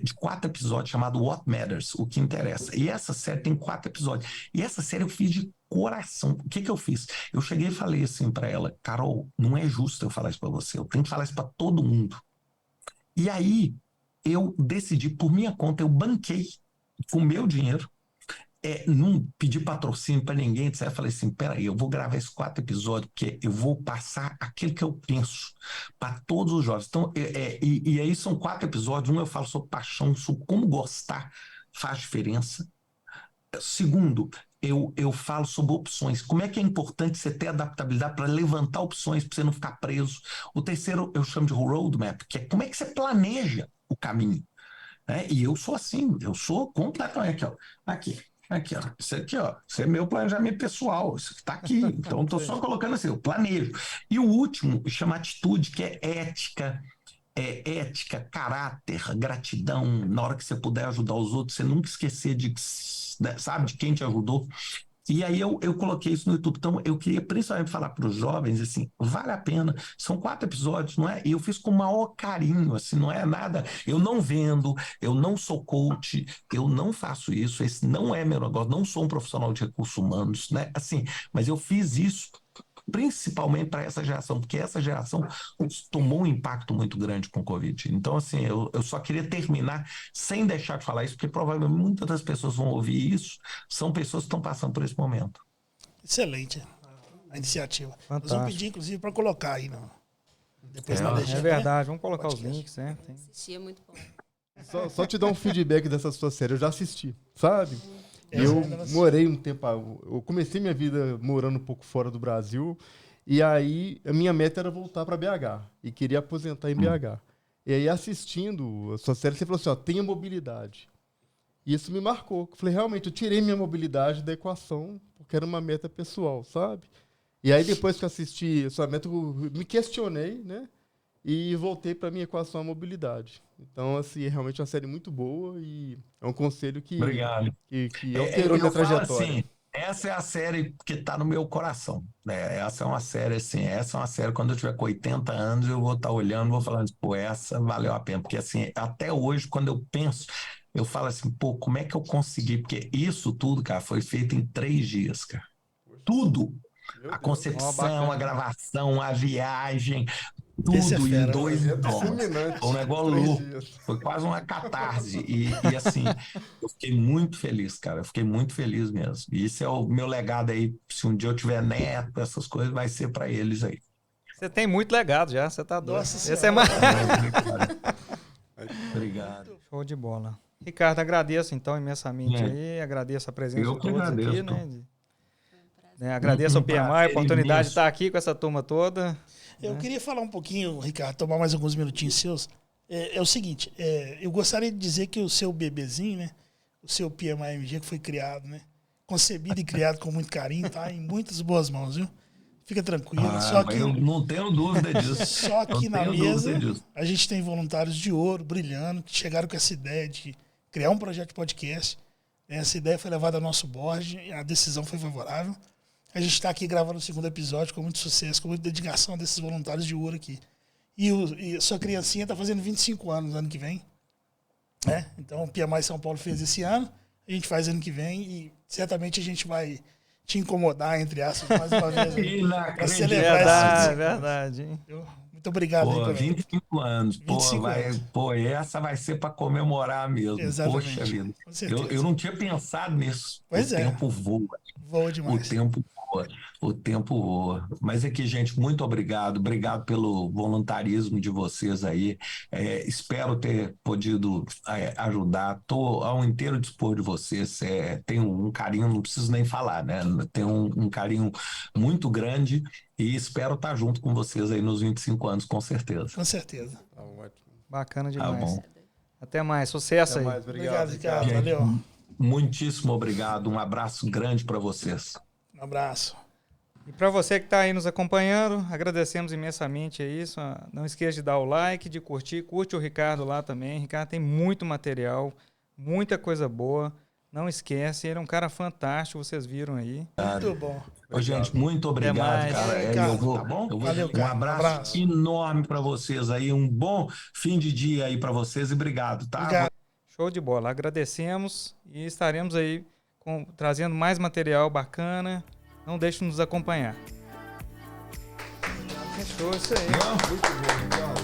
B: de 4 episódios chamado What Matters, o que interessa. E essa série tem 4 episódios. E essa série eu fiz de coração. O que eu fiz? Eu cheguei e falei assim para ela, Carol, não é justo eu falar isso para você, eu tenho que falar isso para todo mundo. E aí eu decidi, por minha conta, eu banquei com o meu dinheiro, não pedi patrocínio para ninguém, etc. Eu falei assim, peraí, eu vou gravar esses 4 episódios, porque eu vou passar aquilo que eu penso para todos os jovens. Então, e aí são 4 episódios, um eu falo sobre paixão, sobre como gostar faz diferença. Segundo, eu falo sobre opções, como é que é importante você ter adaptabilidade para levantar opções, para você não ficar preso. O terceiro eu chamo de roadmap, que é como é que você planeja o caminho. Né? E eu sou assim, eu sou completamente aqui, ó. Isso aqui, ó. Isso é meu planejamento pessoal. Isso está aqui. Então, estou só colocando assim, eu planejo. E o último chama atitude, que é ética, caráter, gratidão. Na hora que você puder ajudar os outros, você nunca esquecer sabe, de quem te ajudou. E aí eu coloquei isso no YouTube. Então, eu queria principalmente falar para os jovens, assim, vale a pena. São 4 episódios, não é? E eu fiz com o maior carinho, assim, não é nada. Eu não vendo, eu não sou coach, eu não faço isso, esse não é meu negócio, não sou um profissional de recursos humanos, né? Assim, mas eu fiz isso principalmente para essa geração, porque essa geração tomou um impacto muito grande com o Covid. Então, assim, eu só queria terminar sem deixar de falar isso, porque provavelmente muitas das pessoas vão ouvir isso, são pessoas que estão passando por esse momento.
E: Excelente a iniciativa.
A: Fantástico.
E: Nós vamos pedir, inclusive, para colocar aí depois na legenda.
A: É verdade, vamos colocar os
E: Podcast.
A: links, né? Tem...
D: Assistir é muito bom.
C: Só te dar um feedback dessa sua série. Eu já assisti, sabe?
E: É,
C: Eu
E: ainda não assisti.
C: morei um tempo. Eu comecei minha vida morando um pouco fora do Brasil. E aí a minha meta era voltar para BH. E queria aposentar em BH. E aí, assistindo a sua série, você falou assim: ó, tenha mobilidade. E isso me marcou. Eu falei, realmente, eu tirei minha mobilidade da equação, porque era uma meta pessoal, sabe? E aí, depois que eu assisti a sua meta, eu me questionei, né? E voltei para minha equação a mobilidade. Então, assim, é realmente uma série muito boa e é um conselho que,
B: Obrigado.
C: que alterou minha trajetória.
B: Assim, essa é a série que está no meu coração. Né? Essa é uma série, assim, quando eu tiver com 80 anos, eu vou estar olhando, vou falando, pô, essa valeu a pena. Porque, assim, até hoje, quando eu penso, eu falo assim, pô, como é que eu consegui? Porque isso tudo, cara, foi feito em 3 dias, cara. Tudo.
C: Meu
B: A
C: Deus.
B: concepção, a gravação, a viagem,
E: Esse é
B: tudo
E: fera,
B: em 2
C: É
B: anos.
C: disseminante.
B: Foi um negócio
C: 3
B: louco.
C: dias.
B: Foi quase uma catarse. E assim, eu fiquei muito feliz, cara. Eu fiquei muito feliz mesmo. E esse é o meu legado aí. Se um dia eu tiver neto, essas coisas, vai ser para eles aí.
A: Você tem muito legado já, você tá doido.
E: Nossa
A: Esse é mais...
B: Obrigado.
A: Show de bola. Ricardo, agradeço então imensamente aí, agradeço a presença
B: Eu
A: de
B: que
A: todos aqui,
B: agradeço,
A: né? Agradeço ao PMI, a
B: prazer
A: oportunidade
B: imenso.
A: de estar aqui com essa turma toda.
E: Eu queria falar um pouquinho, Ricardo, tomar mais alguns minutinhos seus. É o seguinte, eu gostaria de dizer que o seu bebezinho, né, o seu PMI-MG que foi criado, né, concebido e criado com muito carinho, tá em muitas boas mãos, viu? Fica tranquilo. Só que,
B: eu não tenho dúvida disso.
E: só aqui
B: Não
E: na
B: tenho
E: mesa,
B: dúvida disso.
E: a gente tem voluntários de ouro, brilhando, que chegaram com essa ideia de criar um projeto de podcast. Essa ideia foi levada ao nosso board, e a decisão foi favorável. A gente está aqui gravando o 2º episódio com muito sucesso, com muita dedicação desses voluntários de ouro aqui. E sua criancinha está fazendo 25 anos ano que vem. Né? Então, o PMI São Paulo fez esse ano, a gente faz ano que vem e certamente a gente vai te incomodar, entre aspas, mais uma vez. Para celebrar
A: Verdade,
E: esse
A: verdade, hein?
E: Muito obrigado.
B: Pô,
E: aí pela-
B: 25 anos.
E: 25 anos.
B: Pô, essa vai ser para comemorar mesmo.
E: Exatamente.
B: Poxa vida.
E: Com certeza.
B: Eu não tinha pensado nisso.
E: Pois
B: o
E: é.
B: tempo voa.
E: Voa
B: O
E: demais.
B: tempo voa. O tempo voa. Mas aqui, gente, muito obrigado. Obrigado pelo voluntarismo de vocês aí. Espero ter podido ajudar. Estou ao inteiro dispor de vocês. Tenho um carinho, não preciso nem falar, né? Tenho um carinho muito grande e espero estar junto com vocês aí nos 25 anos, com certeza.
E: Com certeza.
C: Tá ótimo.
A: Bacana
B: Tá
A: demais.
B: bom.
A: Até mais, sucesso
C: Até
A: aí.
C: mais, obrigado,
E: Ricardo.
B: Gente,
E: Valeu.
B: muitíssimo obrigado. Um abraço grande para vocês.
E: Um abraço.
A: E para você que está aí nos acompanhando, agradecemos imensamente isso. Não esqueça de dar o like, de curtir. Curte o Ricardo lá também. O Ricardo tem muito material, muita coisa boa. Não esquece, ele é um cara fantástico, vocês viram aí.
E: Muito bom.
B: Ô, gente, muito obrigado,
A: mais.
B: cara.
E: Ricardo.
B: Eu vou,
E: Tá
B: eu vou-
E: Valeu,
B: um
E: cara.
B: abraço enorme para vocês aí, um bom fim de dia aí para vocês e obrigado, tá?
E: Obrigado.
A: Show de bola. Agradecemos e estaremos aí trazendo mais material bacana. Não deixe de nos acompanhar. Fechou isso aí.
B: Não?
C: Muito bom, obrigado.